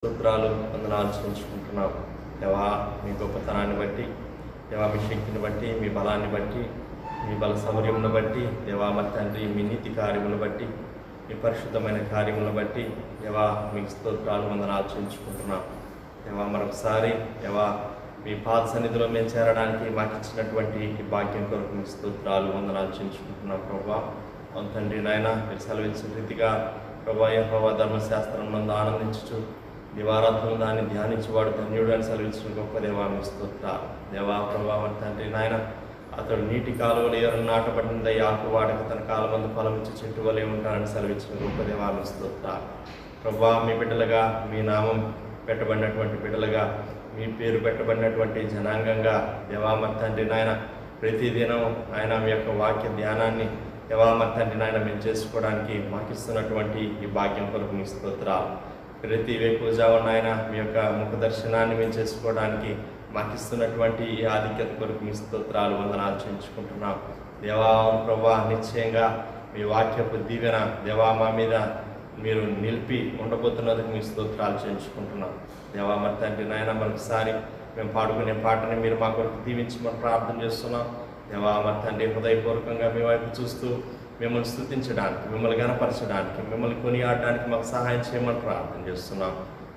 స్తోత్రాలు వందనాలు చెల్లించుకుంటున్నాం. దేవా, మీ గొప్పతనాన్ని బట్టి, దేవా మీ శక్తిని బట్టి, మీ బలాన్ని బట్టి, మీ బల సౌర్యమును బట్టి, దేవా మరి తండ్రి మీ నీతి కార్యములను బట్టి, మీ పరిశుద్ధమైన కార్యములను బట్టి దేవా మీకు స్తోత్రాలు వందనాలు చెల్లించుకుంటున్నాం. దేవా మరొకసారి దేవా మీ పాద సన్నిధిలో మేము చేరడానికి మాకు ఇచ్చినటువంటి ఈ భాగ్యం కొరకు మీ స్తోత్రాలు వందనాలు చెల్లించుకుంటున్నాం. ప్రభా తండ్రి నాయన మీరు సెలవించిన రీతిగా ప్రభా యెహోవా ధర్మశాస్త్రం నందు ఆనందించుచు దివారాత్రులు దాన్ని ధ్యానించేవాడు ధన్యుడు అని సెలవించిన గొప్ప దేవా మీ స్తోత్రాలు. దేవా ప్రభా తండ్రి నాయన అతడు నీటి కాలువలు ఎవరు నాటబడింది ఆకు వాడక తన కాలమందు ఫలమిచ్చి చెట్టు వలె ఉంటారని సెలవించిన గొప్ప దేవా మీ స్తోత్రాలు. ప్రభా మీ బిడ్డలుగా మీ నామం పెట్టబడినటువంటి బిడ్డలుగా మీ పేరు పెట్టబడినటువంటి జనాంగంగా దేవా మరి తండ్రి నాయన ప్రతిదినం ఆయన మీ యొక్క వాక్య ధ్యానాన్ని దేవా మరి తండ్రి నాయన మేము చేసుకోవడానికి మాకు ఇస్తున్నటువంటి ఈ భాగ్యం కొరకు మీ స్తోత్రాలు. ప్రతి వేకువజామున ఆయన మీ యొక్క ముఖ దర్శనాన్ని మేము చేసుకోవడానికి మాకు ఇస్తున్నటువంటి ఈ ఆధిక్యత కొరకు మీ స్తోత్రాలు వందనాలు చెల్లించుకుంటున్నాం. దేవా ప్రభా నిశ్చయంగా మీ వాక్యపు దీవెన దేవా మా మీద మీరు నిలిపి ఉండబోతున్నందుకు మీ స్తోత్రాలు చెల్లించుకుంటున్నాం. దేవా మరి తండ్రి నాయన మరొకసారి మేము పాడుకునే పాటని మీరు మా కొరకు దీవించమని ప్రార్థన చేస్తున్నాం. దేవా మరి తండ్రి హృదయపూర్వకంగా మీ వైపు చూస్తూ మిమ్మల్ని స్తుతించడానికి, మిమ్మల్ని గణపరచడానికి, మిమ్మల్ని కొనియాడడానికి మాకు సహాయం చేయమని ప్రార్థన చేస్తున్నాం.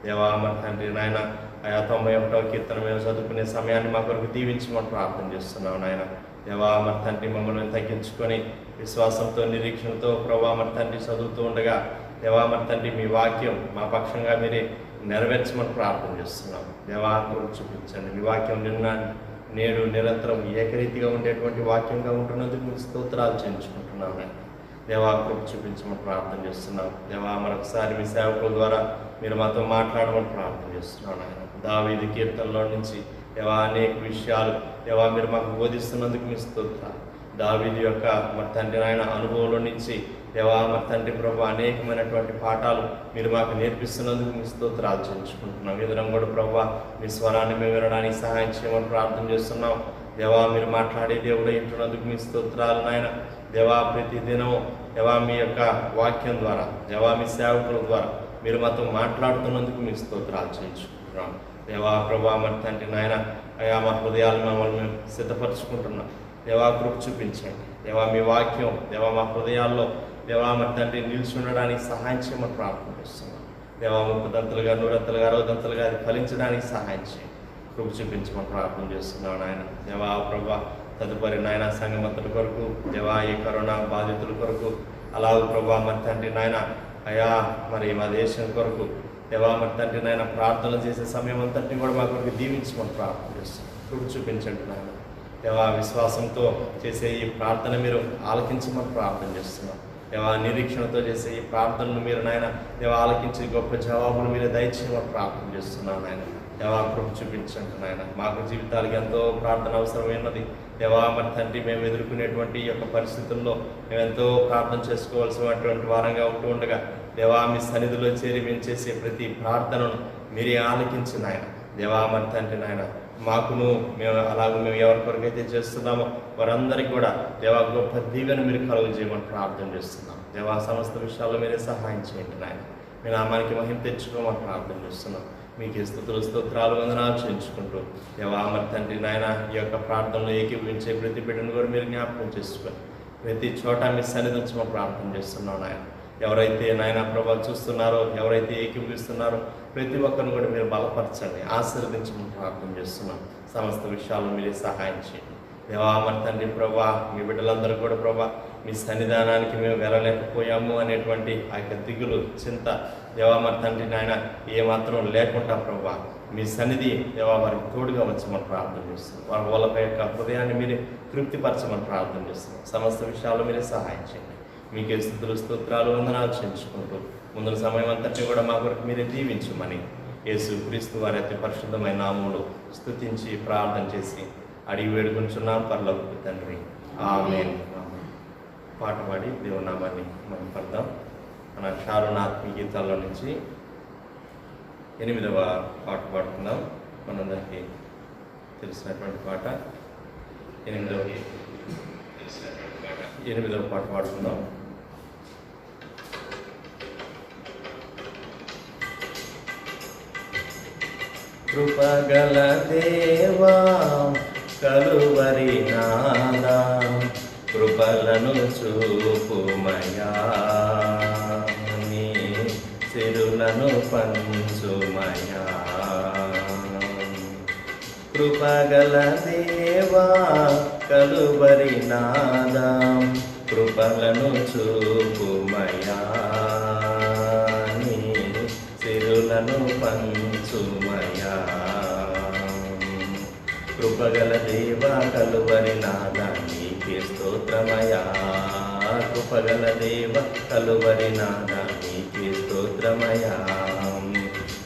దేవా మరి తండ్రి నాయన 91వ కీర్తన మేము చదువుకునే సమయాన్ని మా కొరకు దీవించమని ప్రార్థన చేస్తున్నాం. నాయన దేవా మరి తండ్రి మమ్మల్ని తగ్గించుకొని విశ్వాసంతో నిరీక్షణతో ప్రభా మరి తండ్రి చదువుతూ ఉండగా దేవా మరి తండ్రి మీ వాక్యం మా పక్షంగా మీరే నెరవేర్చమని ప్రార్థన చేస్తున్నాం. దేవా గురించి చూపించండి. మీ వాక్యం నిన్న నేడు నిరంతరం ఏకరీతిగా ఉండేటువంటి వాక్యంగా ఉంటున్నందుకు మీ స్తోత్రాలు చెల్లించుకుంటున్నాం. దేవా కృప చూపించమని ప్రార్థన చేస్తున్నాం. దేవా మరొకసారి మీ సేవకుల ద్వారా మీరు మాతో మాట్లాడమని ప్రార్థన చేస్తున్నాం. ఆయన దావీదు కీర్తనలో నుంచి దేవా అనేక విషయాలు దేవా మీరు మాకు బోధిస్తున్నందుకు మీ స్తోత్రాలు. దావీదు యొక్క మరి తండ్రి నాయన అనుభవంలో నుంచి దేవా మరి తండ్రి ప్రభు అనేకమైనటువంటి పాఠాలు మీరు మాకు నేర్పిస్తున్నందుకు మీ స్తోత్రాలు చెల్లించుకుంటున్నాం. ఎదురం కూడా ప్రభు మీ స్వరాన్ని మేము వినడానికి సహాయం చేయమని ప్రార్థన చేస్తున్నాం. దేవా మీరు మాట్లాడే దేవుడు ఇంటున్నందుకు మీ స్తోత్రాలు నాయన. దేవా ప్రతి దినం దేవా మీ యొక్క వాక్యం ద్వారా దేవా మీ సేవకుల ద్వారా మీరు మాతో మాట్లాడుతున్నందుకు మీ స్తోత్రాలు చెల్లించుకుంటున్నాం. దేవా ప్రభా మరి తండ్రి నాయన అయా మా హృదయాలు మమ్మల్ని మేము సిద్ధపరచుకుంటున్నాం. దేవా కృప చూపించండి. దేవా మీ వాక్యం దేవా మా హృదయాల్లో దేవా మరి తండ్రి నిలిచి ఉండడానికి సహాయం చేయమని ప్రార్థన చేస్తున్నాం. దేవా 30 100 60 అది ఫలించడానికి సహాయం చేయండి. కృప చూపించమని ప్రార్థన చేస్తున్నాం నాయన. దేవా ప్రభా తదుపరి నాయన సంఘమంతటి కొరకు దేవా ఈ కరోనా బాధితుల కొరకు అలాగే ప్రభా మరి తండ్రి నాయన అయా మరి మా దేశం కొరకు దేవా మరి తండ్రి నాయన ప్రార్థనలు చేసే సమయం అంతటిని కూడా మా కొరకు దీవించమని ప్రార్థన చేస్తున్నాం. కృప చూపించండి నాయన. దేవా విశ్వాసంతో చేసే ఈ ప్రార్థన మీరు ఆలకించమని ప్రార్థన చేస్తున్నాం. దేవా నిరీక్షణతో చేసే ఈ ప్రార్థనలు మీరు నాయన దేవా ఆలకించి గొప్ప జవాబులు మీరు దయచేయమని ప్రార్థన చేస్తున్నాను నాయన. దేవా కృప చూపించండి నాయన. మాకు జీవితాలకు ఎంతో ప్రార్థన అవసరమైనది. దేవా మరి తండ్రి మేము ఎదుర్కొనేటువంటి ఈ యొక్క పరిస్థితుల్లో మేము ఎంతో ప్రార్థన చేసుకోవాల్సినటువంటి వారంగా ఉంటూ ఉండగా దేవా మీ సన్నిధిలో చేరి మేము చేసే ప్రతి ప్రార్థనను మీరే ఆలకించి నాయన. దేవా మరి తండ్రి నాయన మాకును మేము అలాగే మేము ఎవరి కొరకైతే చేస్తున్నామో వారందరికీ కూడా దేవా గొప్ప దీవెన మీరు కలుగు చేయమని ప్రార్థన చేస్తున్నాం. దేవా సమస్త విషయాల్లో మీరే సహాయం చేయండి నాయన. మీ నామానికి మహిమ తెచ్చుకోమని ప్రార్థన చేస్తున్నాం. మీకు స్తుతులు స్తోత్రాలు వందనాలు చేయించుకుంటూ దేవా మరి తండ్రి నాయన ఈ యొక్క ప్రార్థనలో ఏకీభవించే ప్రతి బిడ్డను కూడా మీరు జ్ఞాపకం చేసుకొని ప్రతి చోట మీ సన్నిధించమని ప్రార్థన చేస్తున్నాం నాయన. ఎవరైతే నాయన ప్రభా చూస్తున్నారో ఎవరైతే ఏకీభవిస్తున్నారో ప్రతి ఒక్కరిని కూడా మీరు బలపరచండి, ఆశీర్వదించమని ప్రార్థన చేస్తున్నాం. సమస్త విషయాల్లో మీరే సహాయం చేయండి. దేవా మరి తండ్రి ప్రభా మీ బిడ్డలందరూ కూడా ప్రభా మీ సన్నిధానానికి మేము వెళ్ళలేకపోయాము అనేటువంటి ఆ యొక్క దిగులు చింత దేవా మరి తండ్రి నాయన ఏమాత్రం లేకుండా ప్రభా మీ సన్నిధి దేవా వారికి తోడుగా వచ్చమని ప్రార్థన చేస్తున్నాం. వారి వాళ్ళ యొక్క హృదయాన్ని మీరే తృప్తిపరచమని ప్రార్థన చేస్తున్నాం. సమస్త విషయాల్లో మీరే సహాయం చేయండి. మీకే స్తుతులు స్తోత్రాలు వందనాలు చెల్లించుకుంటూ ముందుల సమయం అంతటి కూడా మా కొరకు మీరే దీవించమని యేసు క్రీస్తు వారి అతి పరిశుద్ధమైన నామములో స్తుతించి ప్రార్థన చేసి అడిగి వేడుకుంటున్నాం పరలోకపు తండ్రి. ఆమేన్. పాట పాడి దేవుని నామాన్ని మనం పడదాం. మన షారునాత్మీ గీతాల్లో నుంచి 8వ పాట పాడుకుందాం. మనందరికీ తెలిసినటువంటి పాట 8వ పాట పాడుకుందాం. కృపగల దేవా కలువరి నాదా కృపలను చూపుమయా నీ సిరులను పంచుమయా కృపగల దేవా కలువరి నాదా కృపలను చూపుమయా నీ సిరులను పంచుమయా కృపగల దేవా కలువరి నాదా నీకే స్తోత్రమయా కృపగల దేవ కలువరి నాదా నీకే స్తోత్రమయా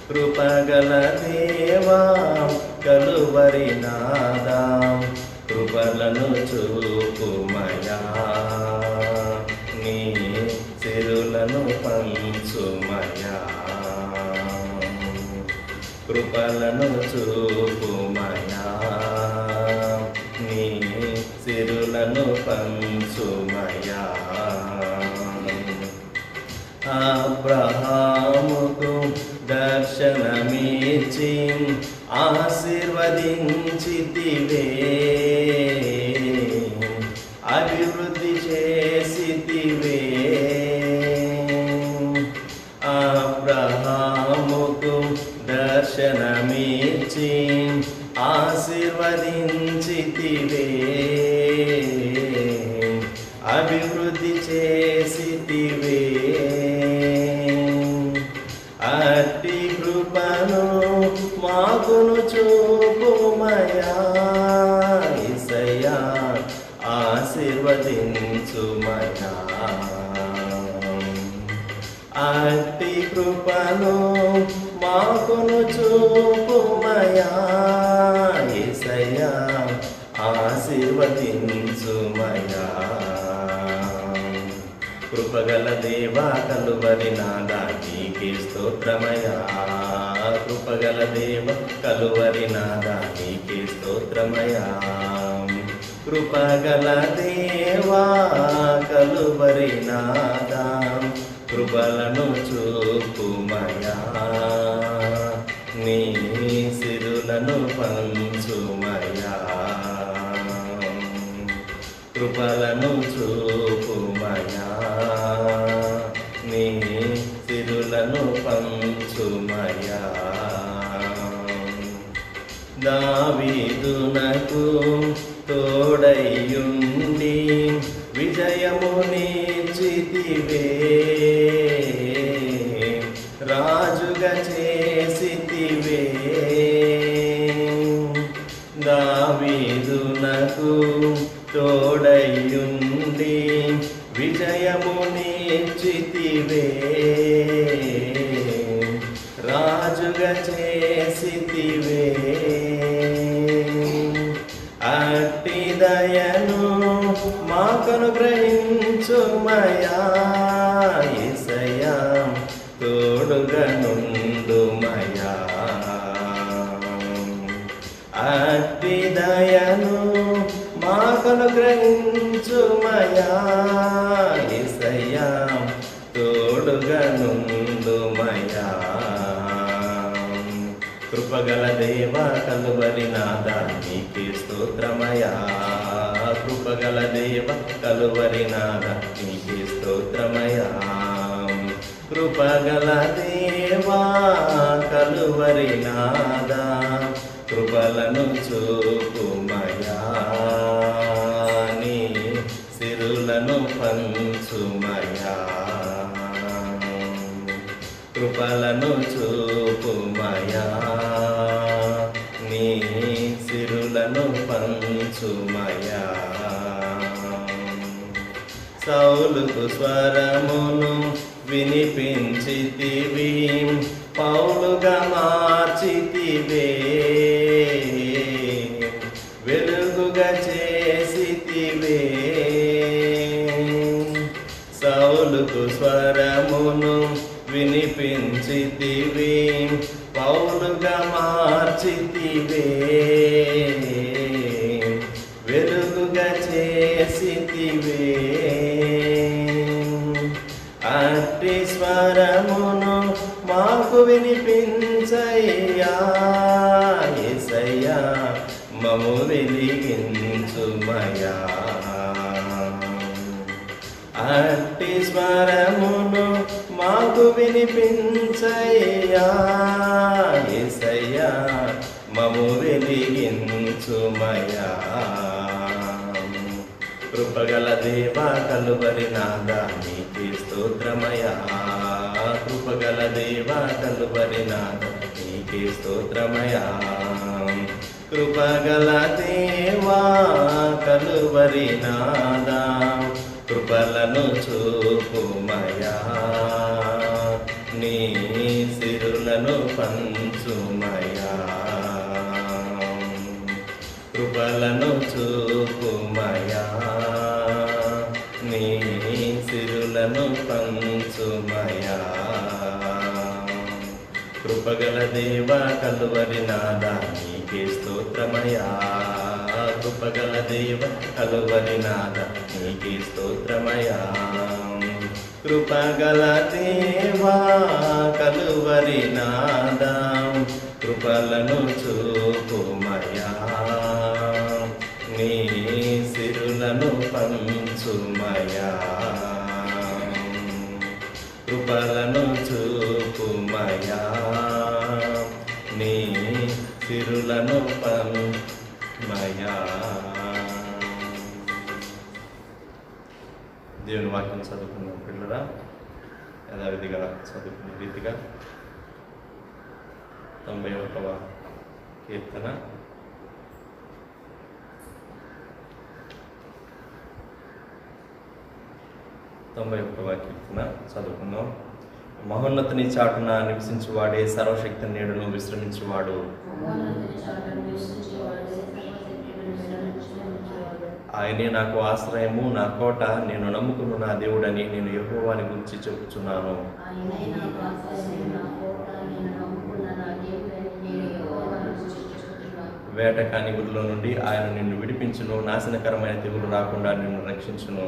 కృపగల దేవా కలువరి నాదా కృపలను చూపుమయా నీ సిరులను పంచుమయా కృపలను చూపుమయా నీ సిరులను పంచుమయా అబ్రహాముకు దర్శనమిచ్చి ఆశీర్వదించితివే అభివృద్ధి చేసితివే అబ్రహాముకు దర్శనమిచ్చి ఆశీర్వదించితివే అభివృద్ధి చేసితివే అట్టి కృపను మాకును చూపుమయా యేసయ్యా ఆశీర్వదించుమయా అట్టి కృపను మాకును చూపుమయా యేసయ్యా ఆశీర్వదించుమయా కృపగల దేవా కలువరి నాదా నీకే స్తోత్రమయా కృపగల దేవ కలువరి నాదా నీకే స్తోత్రమయా కృపగల దేవా కలువరి నాదా కృపలను చూపుమయా నీ సిరులను పంచుమయా కృపలను చూపుమయా నీ సిరులను పంచుమయా దావీదునకు తోడైయుండి విజయమునిచ్చితివే రాజుగా చేసితివే దావీదునకు తోడైయుండి విజయమునిచ్చితివే రాజుగా చేసితివే అట్టి దయను మాకను గ్రహించుమయా యేసయ్యా తోడుగా నుండుమయా అట్టి దయను మాకను గ్రహించుమయా యేసయ్యా తోడుగా నుండుమయా కృపగల దేవా కలువరి నాదా నీకే స్తోత్రమయా కృపగల దేవ కలువరి నాదా నీకే స్తోత్రమయా కృపగల దేవా కలువరి నాదా కృపలను చూపుమయా నీ సిరులను పంచుమయా కృపలను చూపుమయా నీ సిరులను పంచుమయా సౌలుకు స్వరమును వినిపించితివి పౌలుగా మార్చితివే వెలుగుగా చేసితివే సౌలుకు స్వరమును వినిపించితివి పౌలుగా మార్చితివే వెలుగుగా చేసితివే అట్టి స్వరమును మాకు వినిపించయ్యా మము వెలిగించుమయా. అట్టి స్వరమును మాకు వినిపించయ్యా యేసయ్యా, మము వెలిగించుమయా. కృపగల దేవా కలువరి నాదా నీకే స్తోత్రమయా. కృపగల దేవా కలువరి నాదా నీకే స్తోత్రమయా. కృపగల దేవా కలువరి నాదా కృపలను చూపుమయా. నీ సిరులను పంచుమయా. కృపలను చూపుమయా. నీ సిరులను పంచుమయా. కృపగల దేవా కలువరి నాదా నీకే స్తోత్రమయా. కృపగల దేవ కలువరి నాదా నీకే స్తోత్రమయా. కృపగల దేవా కలువరి నాదా కృపలను చూపుమయా. నీ సిరులను పంచుమయా. కృపలను చూపుమయా. నీ సిరులను పంచుమయా. దేవుని వాక్యం చదువుకున్న పిల్లరా యథావిధిగా చదువుకునే రీతిగా 91వ కీర్తన 91వ కీర్తన చదువుకుందాం. మహోన్నతుని చాటున నివసించువాడే సర్వశక్తి నీడను విశ్రమించువాడు. ఆయనే నాకు ఆశ్రయము, నా కోట, నేను నమ్ముకున్న నా దేవుడని నేను యెహోవాని గురించి చెప్పుచున్నాను. వేటకాని ఊరిలో నుండి ఆయన నిన్ను విడిపించును, నాశనకరమైన తెగులు రాకుండా నిన్ను రక్షించును.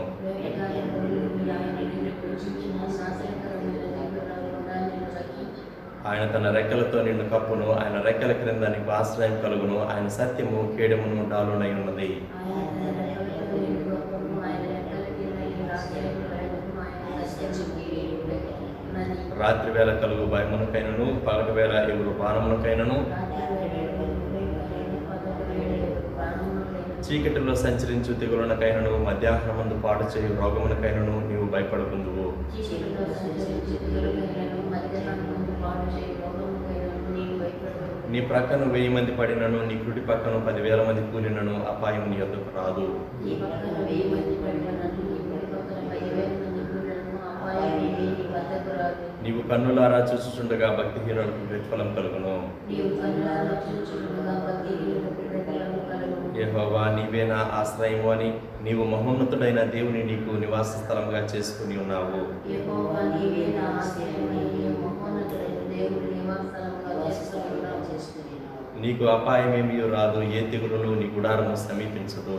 ఆయన తన రెక్కలతో నిన్ను కప్పును, ఆయన రెక్కల క్రింద నీకు ఆశ్రయం కలుగును. ఆయన సత్యము కేడమును డాలునై ఉన్నది. రాత్రి వేళ కలుగు భయమునకైనను, పగటి వేళ ఎగురు బాణమునకైనను, చీకటిలో సంచరించు తెగులనకైనను, మధ్యాహ్నమందు పాడు చేయు రోగమునకైనను నీవు భయపడకుందువు. నీ ప్రక్కన 1000 మంది పడినను, నీ కుడి పక్కన 10,000 మంది కూలినను అపాయం నీ యొద్దకు రాదు. నీవు కన్నులారా చూచుచుండగా భక్తిహీనులకు ప్రతిఫలం కలుగును. యెహోవా నీవే నా ఆశ్రయము అని నీవు మహోన్నతుడైన దేవుని నీకు నివాస స్థలంగా చేసుకుని ఉన్నావు. నీకు అపాయమేమీ రాదు, ఏ తెగులును నీ గుడారము సమీపించదు.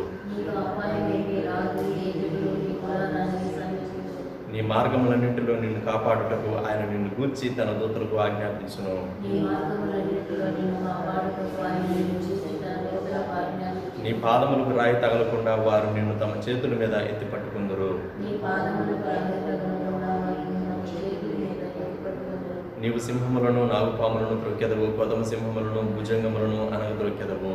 నీ మార్గములన్నింటిలో నిన్ను కాపాడుటకు ఆయన నిన్ను గూర్చి తన దూతలకు ఆజ్ఞాపించును. నీ పాదములకు రాయి తగలకుండా వారు నిన్ను తమ చేతుల మీద ఎత్తి పట్టుకుందురు. నీవు సింహములను, నాగుపాములను త్రొక్కెదవు, కొదమ సింహములను, భుజంగములను అనగద్రొక్కెదవు.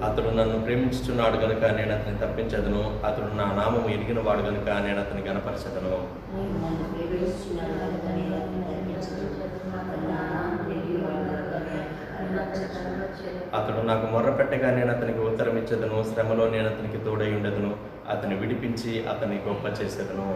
అతడు నన్ను ప్రేమించుచున్నాడు గనుక నేను అతన్ని తప్పించదను. అతడు నా నామము ఎరిగిన వాడు గనుక నేను అతన్ని గణపరచదను. అతడు నాకు మొర్ర పెట్టగా నేను అతనికి ఉత్తరం ఇచ్చేదను. శ్రమలో నేను అతనికి తోడై ఉండదును. అతన్ని విడిపించి అతన్ని గొప్ప చేసేదను.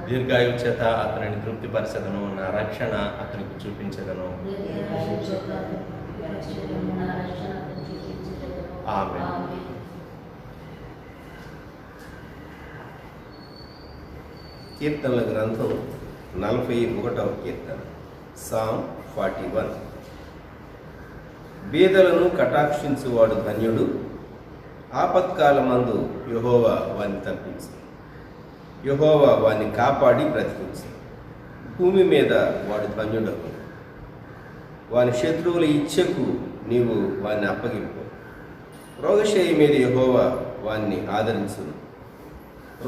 దీర్ఘాయువు చేత అతనిని తృప్తిపరచదను. నా రక్షణ అతనికి చూపించదను. ఆమేన్. కీర్తనల గ్రంథం 41వ కీర్తన, సామ్ 41. బీదలను కటాక్షించువాడు ధన్యుడు, ఆపత్కాలమందు యెహోవా వారిని తప్పించు. యెహోవా వారిని కాపాడి బ్రతికించు. భూమి మీద వాడు ధన్యుడగు. వాని శత్రువుల ఇచ్ఛకు నీవు వారిని అప్పగింపు. రోగశయ్య మీద యెహోవా వారిని ఆదరించును.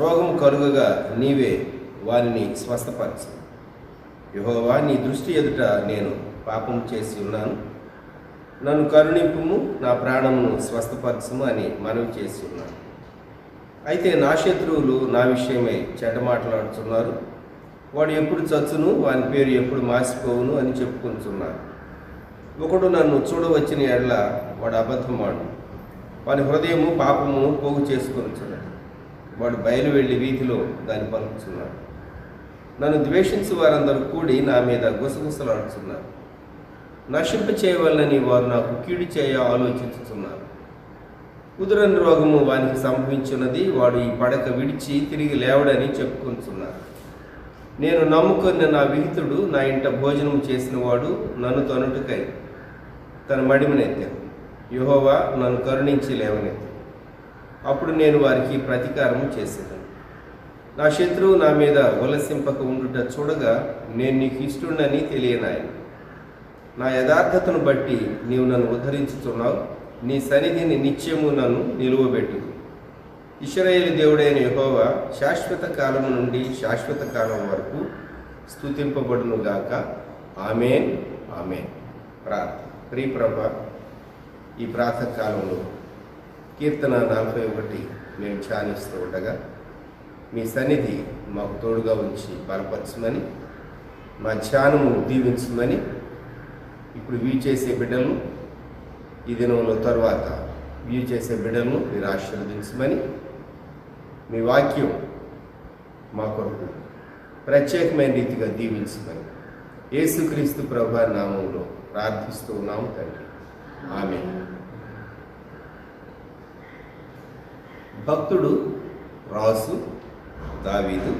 రోగం కలుగగా నీవే వారిని స్వస్థపరచు. యెహోవా, నీ దృష్టి ఎదుట నేను పాపం చేసి ఉన్నాను, నన్ను కరుణింపుము, నా ప్రాణమును స్వస్థపరచుము అని మనవి చేసి ఉన్నాను. అయితే నా శత్రువులు నా విషయమై చెడ్డ మాట్లాడుతున్నారు. వాడు ఎప్పుడు చచ్చును, వాని పేరు ఎప్పుడు మాసిపోవును అని చెప్పుకుంటున్నారు. ఒకడు నన్ను చూడవచ్చిన ఎడల వాడు అబద్ధమాడు. వాని హృదయము పాపము పోగు చేసుకొనుచున్నది. వాడు బయలు వెళ్ళి వీధిలో దాన్ని పలుకుతున్నాడు. నన్ను ద్వేషించు వారందరూ కూడి నా మీద గుసగుసలాడుతున్నారు. నశింప చేయవలనని వారు నాకు కీడు చేయ ఆలోచించుతున్నారు. కుదురని రోగము వానికి సంభవించున్నది. వాడు ఈ పడక విడిచి తిరిగి లేవడని చెప్పుకుంటున్నారు. నేను నమ్ముకున్న నా విహితుడు నా ఇంట భోజనం చేసిన వాడు నన్ను తనుటకై తన మడిమనెత్తాను. యెహోవా నన్ను కరుణించి లేవనెత్తాను. అప్పుడు నేను వారికి ప్రతీకారము చేసేదాను. నా శత్రువు నా మీద ఉల్లసింపక ఉండుట చూడగా నేను నీకు ఇష్టుడని తెలియనాయను. నా యథార్థతను బట్టి నీవు నన్ను ఉద్ధరించుతున్నావు. నీ సన్నిధిని నిత్యము నన్ను నిలువబెట్టు. ఇశ్రాయేలు దేవుడైన యెహోవా శాశ్వత కాలం నుండి శాశ్వత కాలం వరకు స్తుతింపబడును గాక. ఆమేన్, ఆమేన్. ప్రార్థన. ప్రియ ప్రభా, ఈ ప్రాతః కాలంలో కీర్తన 41 మేము ధ్యానిస్తూ ఉండగా మీ సన్నిధి మాకు తోడుగా ఉంచి బలపరచమని, మా ధ్యానము దీవించమని, ఇప్పుడు వ్యూ చేసే బిడ్డలను, ఈ దినంలో తర్వాత వ్యూ చేసే బిడ్డలను మీరు ఆశీర్వదించమని, మీ వాక్యం మా కొరకు ప్రత్యేకమైన రీతిగా దీవించమని యేసుక్రీస్తు ప్రభువు నామములో ప్రార్థిస్తూ ఉన్నాము తండ్రి. ఆమేన్. భక్తుడు రాజు దావీదు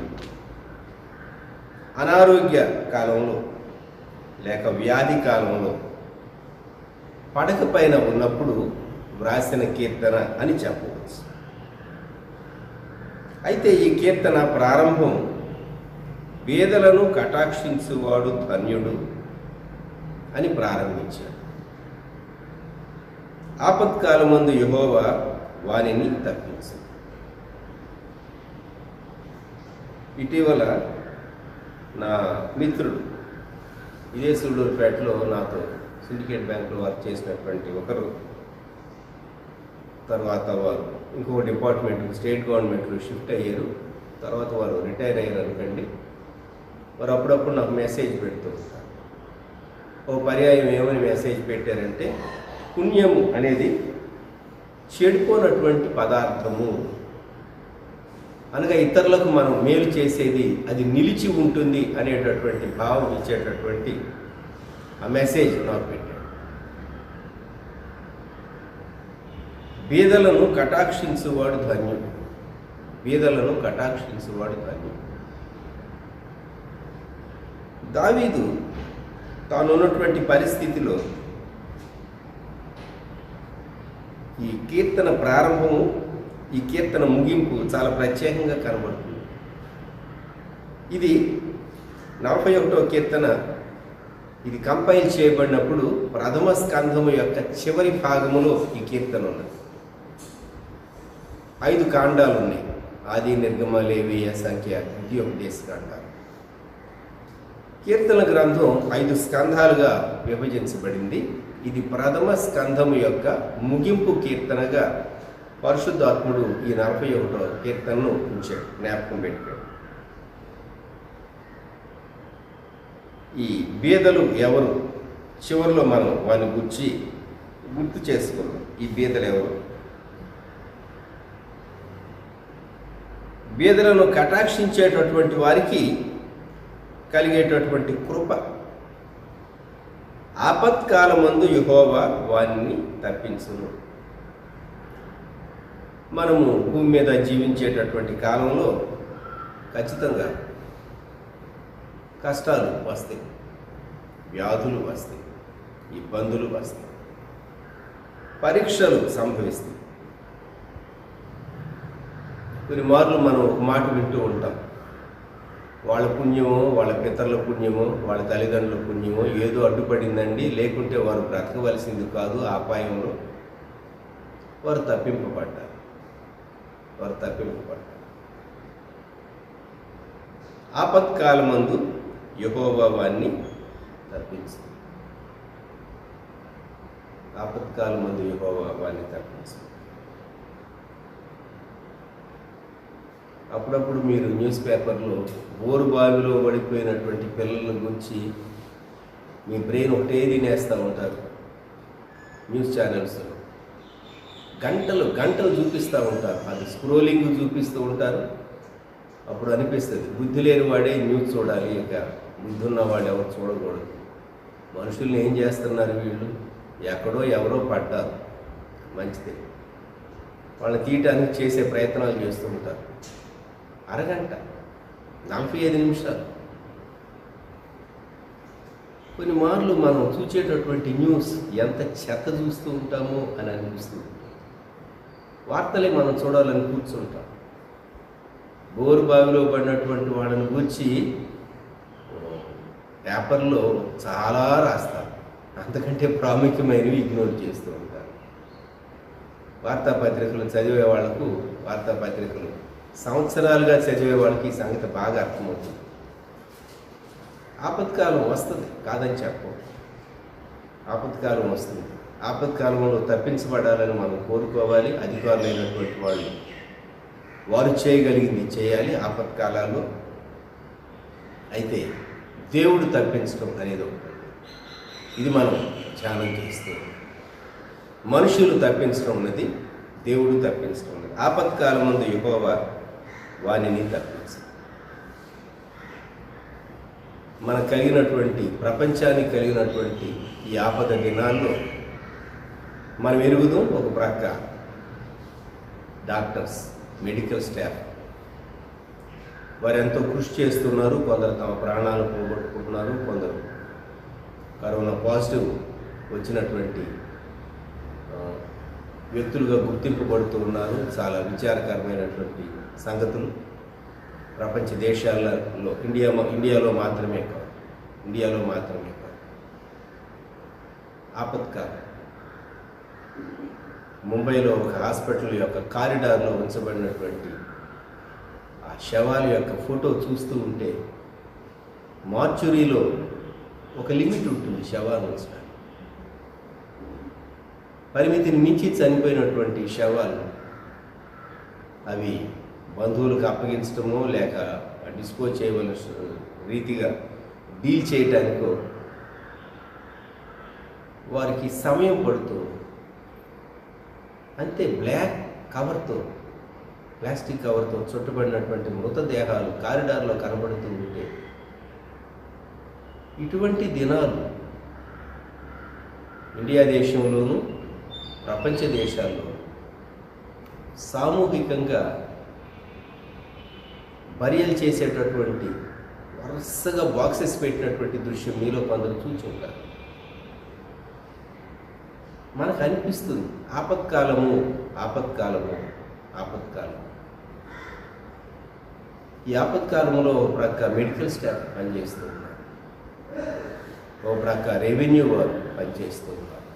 అనారోగ్య కాలంలో లేక వ్యాధి కాలంలో పడక పైన ఉన్నప్పుడు వ్రాసిన కీర్తన అని చెప్పవచ్చు. అయితే ఈ కీర్తన ప్రారంభం పేదలను కటాక్షించువాడు ధన్యుడు అని ప్రారంభించాడు. ఆపత్కాలమందు యెహోవా వానిని తప్పించు. ఇటీవల నా మిత్రుడు ఇదే సూళ్ళూరుపేటలో నాతో సిండికేట్ బ్యాంకులో వర్క్ చేసినటువంటి ఒకరు, తర్వాత వారు ఇంకొక డిపార్ట్మెంట్ స్టేట్ గవర్నమెంట్లో షిఫ్ట్ అయ్యారు. తర్వాత వారు రిటైర్ అయ్యారు అనుకోండి. వారు అప్పుడప్పుడు నాకు మెసేజ్ పెడుతూ ఉంటారు. ఓ పర్యాయం ఏమని మెసేజ్ పెట్టారంటే, పుణ్యము అనేది చెడిపోయినటువంటి పదార్థము, అనగా ఇతరులకు మనం మేలు చేసేది అది నిలిచి ఉంటుంది అనేటటువంటి భావం ఇచ్చేటటువంటి ఆ మెసేజ్ నాకు పెట్టాడు. బీదలను కటాక్షించువాడు ధన్యుడు. బీదలను కటాక్షించువాడు ధన్యుడు. దావీదు తానున్నటువంటి పరిస్థితిలో ఈ కీర్తన ప్రారంభము, ఈ కీర్తన ముగింపు చాలా ప్రత్యేకంగా కనబడుతుంది. ఇది 41వ కీర్తన. ఇది కంపైల్ చేయబడినప్పుడు ప్రథమ స్కంధము యొక్క చివరి భాగములో ఈ కీర్తన ఉన్నది. 5 కాండాలు ఉన్నాయి. ఆది, నిర్గమ, లేవీయ, సంఖ్య, ద్వితీయోపదేశ కాండాలు. కీర్తన గ్రంథం 5 స్కంధాలుగా విభజించబడింది. ఇది ప్రథమ స్కంధము యొక్క ముగింపు కీర్తనగా పరిశుద్ధాత్ముడు ఈ 41వ కీర్తనను ఉంచాడు, జ్ఞాపకం పెట్టాడు. ఈ బీదలు ఎవరు? చివరిలో మనం వారిని గుర్తు చేసుకున్నాం. ఈ బీదలు ఎవరు? బీదలను కటాక్షించేటటువంటి వారికి కలిగేటటువంటి కృప. ఆపత్కాలమందు యెహోవా వారిని తప్పించును. మనము భూమి మీద జీవించేటటువంటి కాలంలో ఖచ్చితంగా కష్టాలు వస్తాయి, వ్యాధులు వస్తాయి, ఇబ్బందులు వస్తాయి, పరీక్షలు సంభవిస్తాయి. కొన్ని మార్లు మనం ఒక మాట వింటూ ఉంటాం, వాళ్ళ పుణ్యమో వాళ్ళ పితరుల పుణ్యమో వాళ్ళ తల్లిదండ్రుల పుణ్యమో ఏదో అడ్డుపడిందండి, లేకుంటే వారు బ్రతకవలసింది కాదు, అపాయంలో వారు తప్పింపబడ్డారు. ఆపత్కాలమందు యెహోవా వారిని తప్పించు. ఆపత్కాలమందు యెహోవా వారిని తప్పించు. అప్పుడప్పుడు మీరు న్యూస్ పేపర్లో బోరు బావిలో పడిపోయినటువంటి పిల్లల గురించి మీ బ్రెయిన్ ఒకటే తినేస్తూ ఉంటారు. న్యూస్ ఛానల్స్లో గంటలు చూపిస్తూ ఉంటారు, అది స్క్రోలింగ్ చూపిస్తూ ఉంటారు. అప్పుడు అనిపిస్తుంది, బుద్ధి లేని వాడే న్యూస్ చూడాలి, ఇక బుద్ధి ఉన్నవాడు ఎవరు చూడకూడదు. మనుషుల్ని ఏం చేస్తున్నారు వీళ్ళు, ఎక్కడో ఎవరో పడ్డారు, మంచిదే, వాళ్ళని తీయటానికి చేసే ప్రయత్నాలు చేస్తూ ఉంటారు. అరగంట 45 నిమిషాలు. కొన్ని మార్లు మనం చూసేటటువంటి న్యూస్ ఎంత చెత్త చూస్తూ ఉంటామో అని అనిపిస్తుంది. వార్తలే మనం చూడాలని కూర్చుంటాం. బోరు బావిలో పడినటువంటి వాళ్ళని గురించి పేపర్లో చాలా రాస్తారు, అంతకంటే ప్రాముఖ్యమైనవి ఇగ్నోర్ చేస్తూ ఉంటారు. వార్తాపత్రికలు చదివే వాళ్లకు, వార్తాపత్రికలు సంవత్సరాలుగా చదివే వాళ్ళకి ఈ సంగతి బాగా అర్థమవుతుంది. ఆపత్కాలం వస్తుంది, కాదని చెప్పం. ఆపత్కాలం వస్తుంది. ఆపత్కాలంలో తప్పించబడాలని మనం కోరుకోవాలి. అధికారులైనటువంటి వాళ్ళు వారు చేయగలిగింది చేయాలి ఆపత్కాలాల్లో. అయితే దేవుడు తప్పించడం అనేది ఒకటి, ఇది మనం ధ్యానం చేస్తూ. మనుషులు తప్పించడం ఉన్నది, దేవుడు తప్పించడం ఉన్నది. ఆపత్కాలం ముందు యెహోవా వానిని తప్పించు. మనకు కలిగినటువంటి, ప్రపంచానికి కలిగినటువంటి ఈ ఆపద దినాల్లో మనం ఎరుగుదాం. ఒక ప్రక్క డాక్టర్స్, మెడికల్ స్టాఫ్ వారు ఎంతో కృషి చేస్తున్నారు. కొందరు తమ ప్రాణాలు పోగొట్టుకుంటున్నారు, కొందరు కరోనా పాజిటివ్ వచ్చినటువంటి వ్యక్తులుగా గుర్తింపబడుతూ ఉన్నారు. చాలా సంగతులు ప్రపంచ దేశాలలో, ఇండియాలో మాత్రమే కాదు. ఆపత్కాలం. ముంబైలో ఒక హాస్పిటల్ యొక్క కారిడార్లో ఉంచబడినటువంటి ఆ శవాల యొక్క ఫోటో చూస్తూ ఉంటే, మార్చురీలో ఒక లిమిట్ ఉంటుంది శవాలు ఉంచడానికి. పరిమితిని మించి చనిపోయినటువంటి శవాలు అవి బంధువులకు అప్పగించడమో లేక డిస్పోజ్ చేయవలసిన రీతిగా డీల్ చేయటానికో వారికి సమయం పడుతూ, అంతే బ్లాక్ కవర్తో, ప్లాస్టిక్ కవర్తో చుట్టబడినటువంటి మృతదేహాలు కారిడార్లో కనబడుతూ ఉంటే, ఇటువంటి దినాలు ఇండియా దేశంలోనూ ప్రపంచ దేశాల్లో సామూహికంగా బరియలు చేసేటటువంటి వరుసగా బాక్సెస్ పెట్టినటువంటి దృశ్యం మీలో కొందరు చూసి ఉంటారు. మనకు అనిపిస్తుంది ఆపత్కాలము. ఈ ఆపత్కాలంలో ఒక ప్రక్క మెడికల్ స్టాఫ్ పనిచేస్తూ ఉన్నారు, ఒక ప్రక్క రెవెన్యూ వారు పనిచేస్తూ ఉన్నారు,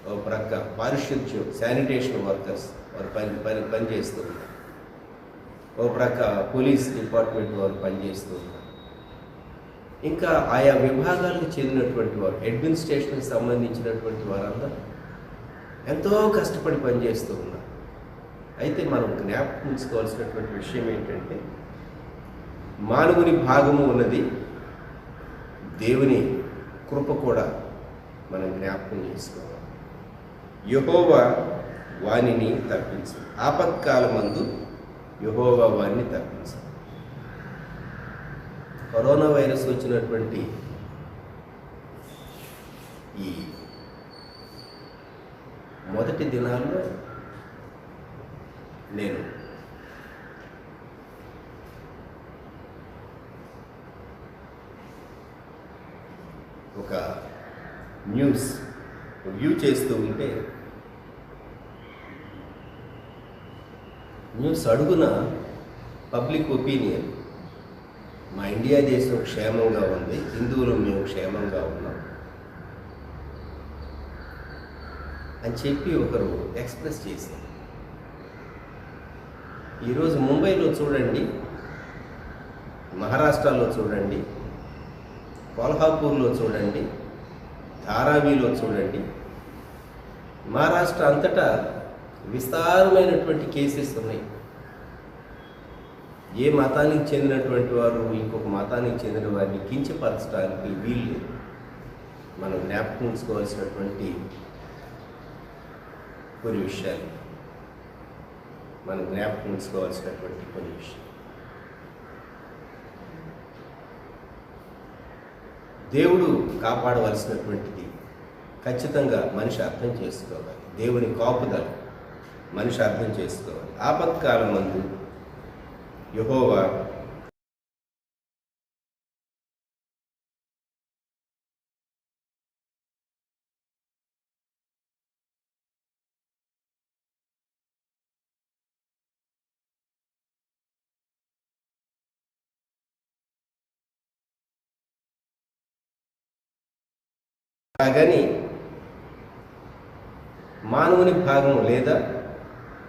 ఒక ప్రక్క పారిశుద్ధ్యం, శానిటేషన్ వర్కర్స్ వారు పనిచేస్తూ ఉన్నారు, ఒక ప్రక్క పోలీస్ డిపార్ట్మెంట్ వారు పనిచేస్తూ ఉన్నారు, ఇంకా ఆయా విభాగాలకు చెందినటువంటి వారు, అడ్మినిస్ట్రేషన్కి సంబంధించినటువంటి వారందరూ ఎంతో కష్టపడి పనిచేస్తూ ఉన్నారు. అయితే మనం జ్ఞాపకం ఉంచుకోవాల్సినటువంటి విషయం ఏంటంటే, మానవుని భాగము ఉన్నది, దేవుని కృప కూడా మనం జ్ఞాపకం చేసుకోవాలి. యెహోవా వానిని తప్పించు. ఆపత్కాలమందు యెహోవా వారిని తప్పించు. కరోనా వైరస్ వచ్చినటువంటి ఈ మొదటి దినాల్లో నేను ఒక న్యూస్ వ్యూ చేస్తూ ఉంటే, న్యూస్ అడుగున పబ్లిక్ ఒపీనియన్ మా ఇండియా దేశం క్షేమంగా ఉంది, హిందువులు మేము క్షేమంగా ఉన్నాం అని చెప్పి ఒకరు ఎక్స్ప్రెస్ చేశారు. ఈరోజు ముంబైలో చూడండి, మహారాష్ట్రలో చూడండి, కొల్హాపూర్లో చూడండి, ధారావిలో చూడండి, మహారాష్ట్ర అంతటా విస్తారమైనటువంటి కేసెస్ ఉన్నాయి. ఏ మతానికి చెందినటువంటి వారు ఇంకొక మతానికి చెందిన వారిని కించపరచడానికి వీళ్ళు మనం జ్ఞాపకం ఉంచుకోవాల్సినటువంటి కొన్ని విషయాలు, మనం జ్ఞాపకం ఉంచుకోవాల్సినటువంటి కొన్ని విషయాలు. దేవుడు కాపాడవలసినటువంటిది ఖచ్చితంగా మనిషి అర్థం చేసుకోవాలి. దేవుని కాపుదల మనిషి అర్థం చేసుకోవాలి. ఆపత్కాలం నందు యెహోవా కానీ మానవుని భాగం లేదా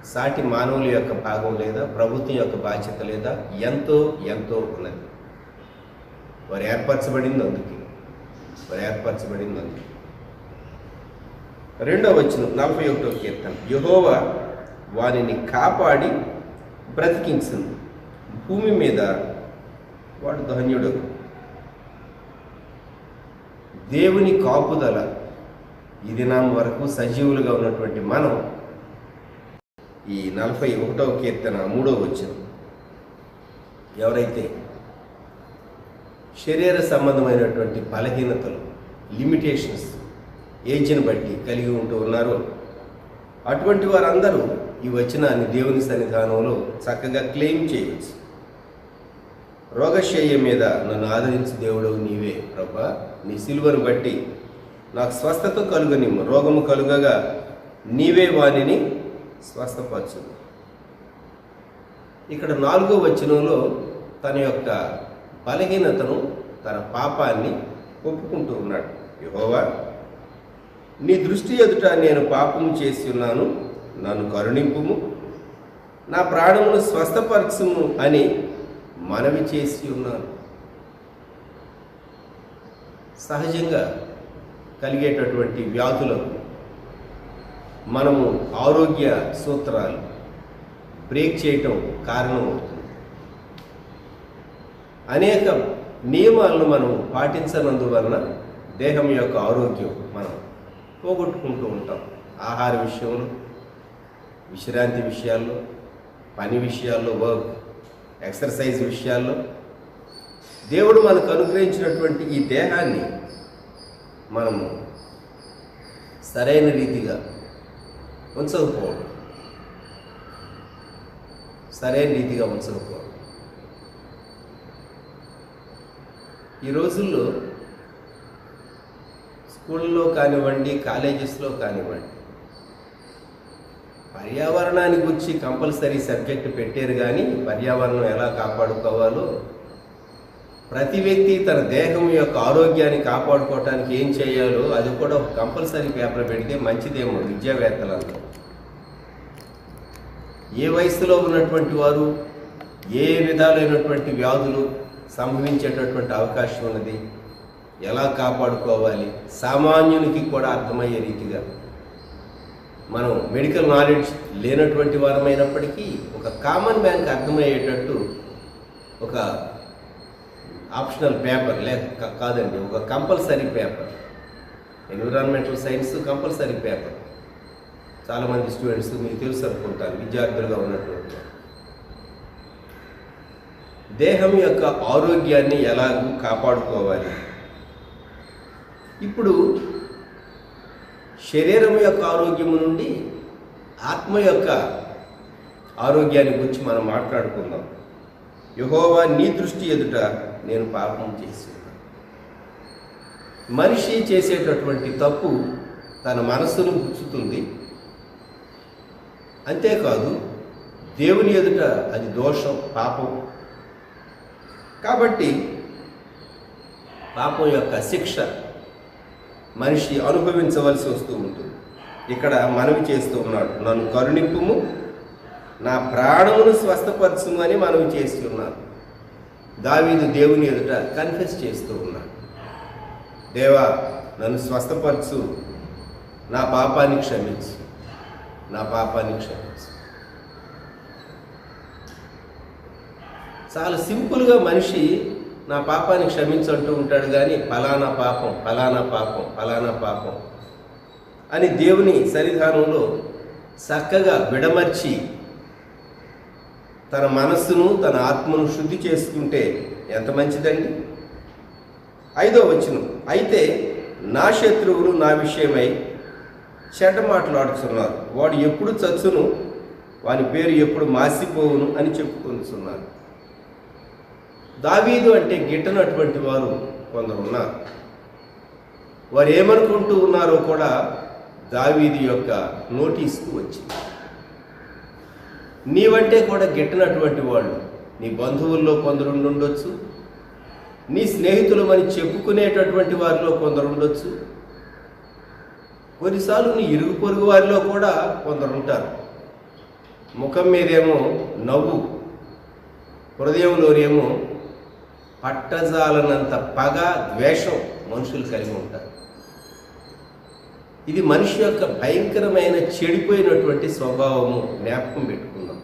సాటి మానవుల యొక్క భాగం లేదా ప్రభుత్వం యొక్క బాధ్యత లేదా ఎంతో ఎంతో ఉన్నది. వారు ఏర్పరచబడింది అందుకే, వారు ఏర్పరచబడింది అందుకే. 2వ వచనం 41వ కీర్తన, యెహోవా వారిని కాపాడి బ్రతికించును, భూమి మీద వాడు ధన్యుడు. దేవుని కాపుదల ఈ దినం వరకు సజీవులుగా ఉన్నటువంటి మనం ఈ 41వ కీర్తన 3వ వచనం, ఎవరైతే శరీర సంబంధమైనటువంటి బలహీనతలు, లిమిటేషన్స్ ఏజ్ని బట్టి కలిగి ఉంటూ ఉన్నారో అటువంటి వారందరూ ఈ వచనాన్ని దేవుని సన్నిధానంలో చక్కగా క్లెయిమ్ చేయవచ్చు. రోగశయ్య మీద నన్ను ఆదరించు దేవుడవు నీవే ప్రభా, నీ సిలువను బట్టి నాకు స్వస్థత కలుగనిమ్ము, రోగము కలుగగా నీవే వానిని స్వస్థపరచు. ఇక్కడ 4వ వచనంలో తన యొక్క బలహీనతను, తన పాపాన్ని ఒప్పుకుంటూ ఉన్నాడు. యెహోవా నీ దృష్టి ఎదుట నేను పాపము చేసి ఉన్నాను, నన్ను కరుణింపుము, నా ప్రాణమును స్వస్థపరచుము అని మనవి చేసి ఉన్నాను. సహజంగా కలిగేటటువంటి వ్యాధులకు మనము ఆరోగ్య సూత్రాలు బ్రేక్ చేయటం కారణమవుతుంది. అనేక నియమాలను మనం పాటించనందువలన దేహం యొక్క ఆరోగ్యం మనం పోగొట్టుకుంటూ ఉంటాం. ఆహార విషయంలో, విశ్రాంతి విషయాల్లో, పని విషయాల్లో, వర్క్ ఎక్సర్సైజ్ విషయాల్లో దేవుడు మనకు అనుగ్రహించినటువంటి ఈ దేహాన్ని మనము సరైన రీతిగా ఉంచకపోవడం, సరైన రీతిగా ఉంచకపోవడం. ఈ రోజుల్లో స్కూళ్ళలో కానివ్వండి, కాలేజెస్లో కానివ్వండి, పర్యావరణాన్ని గురించి కంపల్సరీ సబ్జెక్టు పెట్టారు. కానీ పర్యావరణం ఎలా కాపాడుకోవాలో, ప్రతి వ్యక్తి తన దేహం యొక్క ఆరోగ్యాన్ని కాపాడుకోవటానికి ఏం చేయాలో అది కూడా ఒక కంపల్సరీ పేపర్ పెడితే మంచిదేమో విద్యావేత్తలంతా. ఏ వయసులో ఉన్నటువంటి వారు ఏ విధాలైనటువంటి వ్యాధులు సంభవించేటటువంటి అవకాశం ఉన్నది, ఎలా కాపాడుకోవాలి, సామాన్యునికి కూడా అర్థమయ్యే రీతిగా మనం మెడికల్ నాలెడ్జ్ లేనటువంటి వారమైనప్పటికీ ఒక కామన్ మ్యాన్కి అర్థమయ్యేటట్టు ఒక ఆప్షనల్ పేపర్ కాదండి, ఒక compulsory paper. Environmental science compulsory paper. చాలామంది స్టూడెంట్స్ మీకు తెలుసు అనుకుంటారు, విద్యార్థులుగా ఉన్నటువంటి దేహం యొక్క ఆరోగ్యాన్ని ఎలాగూ కాపాడుకోవాలి. ఇప్పుడు శరీరం యొక్క ఆరోగ్యము నుండి ఆత్మ యొక్క ఆరోగ్యాన్ని గురించి మనం మాట్లాడుకుందాం. యెహోవా నీ దృష్టి ఎదుట నేను పాపం చేసి ఉన్నాను. మనిషి చేసేటటువంటి తప్పు తన మనస్సును గుచ్చుతుంది. అంతేకాదు దేవుని ఎదుట అది దోషం, పాపం. కాబట్టి పాపం యొక్క శిక్ష మనిషి అనుభవించవలసి వస్తూ ఉంటుంది. ఇక్కడ మనవి చేస్తూ ఉన్నాడు, నన్ను కరుణింపుము, నా ప్రాణమును స్వస్థపరచుము అని మనవి చేస్తూ ఉన్నాడు. దావీదు దేవుని ఎదుట కన్ఫెస్ చేస్తూ ఉన్నాడు, దేవా నన్ను స్వస్థపరచు, నా పాపాన్ని క్షమించు, నా పాపాన్ని క్షమించు. చాలా సింపుల్గా మనిషి నా పాపాన్ని క్షమించంటూ ఉంటాడు, కానీ ఫలానా పాపం, ఫలానా పాపం, ఫలానా పాపం అని దేవుని సన్నిధానంలో చక్కగా విడమర్చి తన మనస్సును తన ఆత్మను శుద్ధి చేసుకుంటే ఎంత మంచిదండి. 5వ వచనం, అయితే నా శత్రువులు నా విషయమై చెడ్డ మాట్లాడుతున్నారు, వాడు ఎప్పుడు చచ్చును, వాని పేరు ఎప్పుడు మాసిపోవును అని చెప్పుకొస్తున్నారు. దావీదు అంటే గిట్టనటువంటి వారు కొందరు ఉన్నారు. వారు ఏమనుకుంటూ ఉన్నారో కూడా దావీదు యొక్క నోటీస్కు వచ్చింది. నీవంటే కూడా గిట్టనటువంటి వాళ్ళు నీ బంధువుల్లో కొందరు ఉండొచ్చు, నీ స్నేహితులమని చెప్పుకునేటటువంటి వారిలో కొందరు ఉండొచ్చు, కొన్నిసార్లు నీ ఇరుగు పొరుగు వారిలో కూడా కొందరు ఉంటారు. ముఖం మీదేమో నవ్వు, హృదయంలోనేమో పట్టజాలనంత పగ, ద్వేషం మనుషులు కలిగి ఉంటారు. ఇది మనిషి యొక్క భయంకరమైన చెడిపోయినటువంటి స్వభావము. జ్ఞాపకం పెట్టుకుందాం,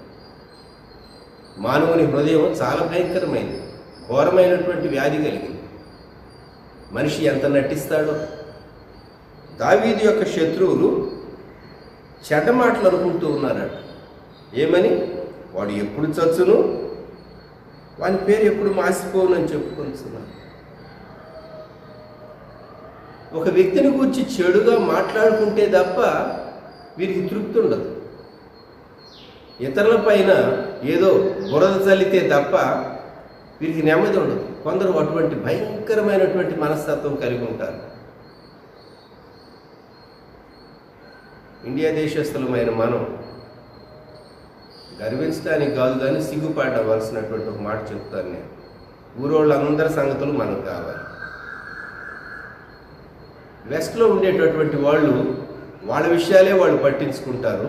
మానవుని హృదయం చాలా భయంకరమైనది, ఘోరమైనటువంటి వ్యాధి కలిగింది. మనిషి ఎంత నటిస్తాడో. దావీదు యొక్క శత్రువులు చెడ్డ మాటలు అనుకుంటూ ఉన్నారట. ఏమని? వాడు ఎప్పుడు చచ్చును, వాని పేరు ఎప్పుడు మాసిపోవునని చెప్పుకుంటున్నారు. ఒక వ్యక్తిని గురించి చెడుగా మాట్లాడుకుంటే తప్ప వీరికి తృప్తి ఉండదు. ఇతరుల పైన ఏదో బురద చల్లితే తప్ప వీరికి నెమ్మది ఉండదు. కొందరు అటువంటి భయంకరమైనటువంటి మనస్తత్వం కలిగి ఉంటారు. ఇండియా దేశస్థులమైన మనం గర్వించడానికి కాదు కానీ సిగ్గుపడవలసినటువంటి ఒక మాట చెప్తాను నేను. ఊరోళ్ళందరి సంగతులు మనకు కావాలి. వెస్ట్లో ఉండేటటువంటి వాళ్ళు వాళ్ళ విషయాలే వాళ్ళు పట్టించుకుంటారు,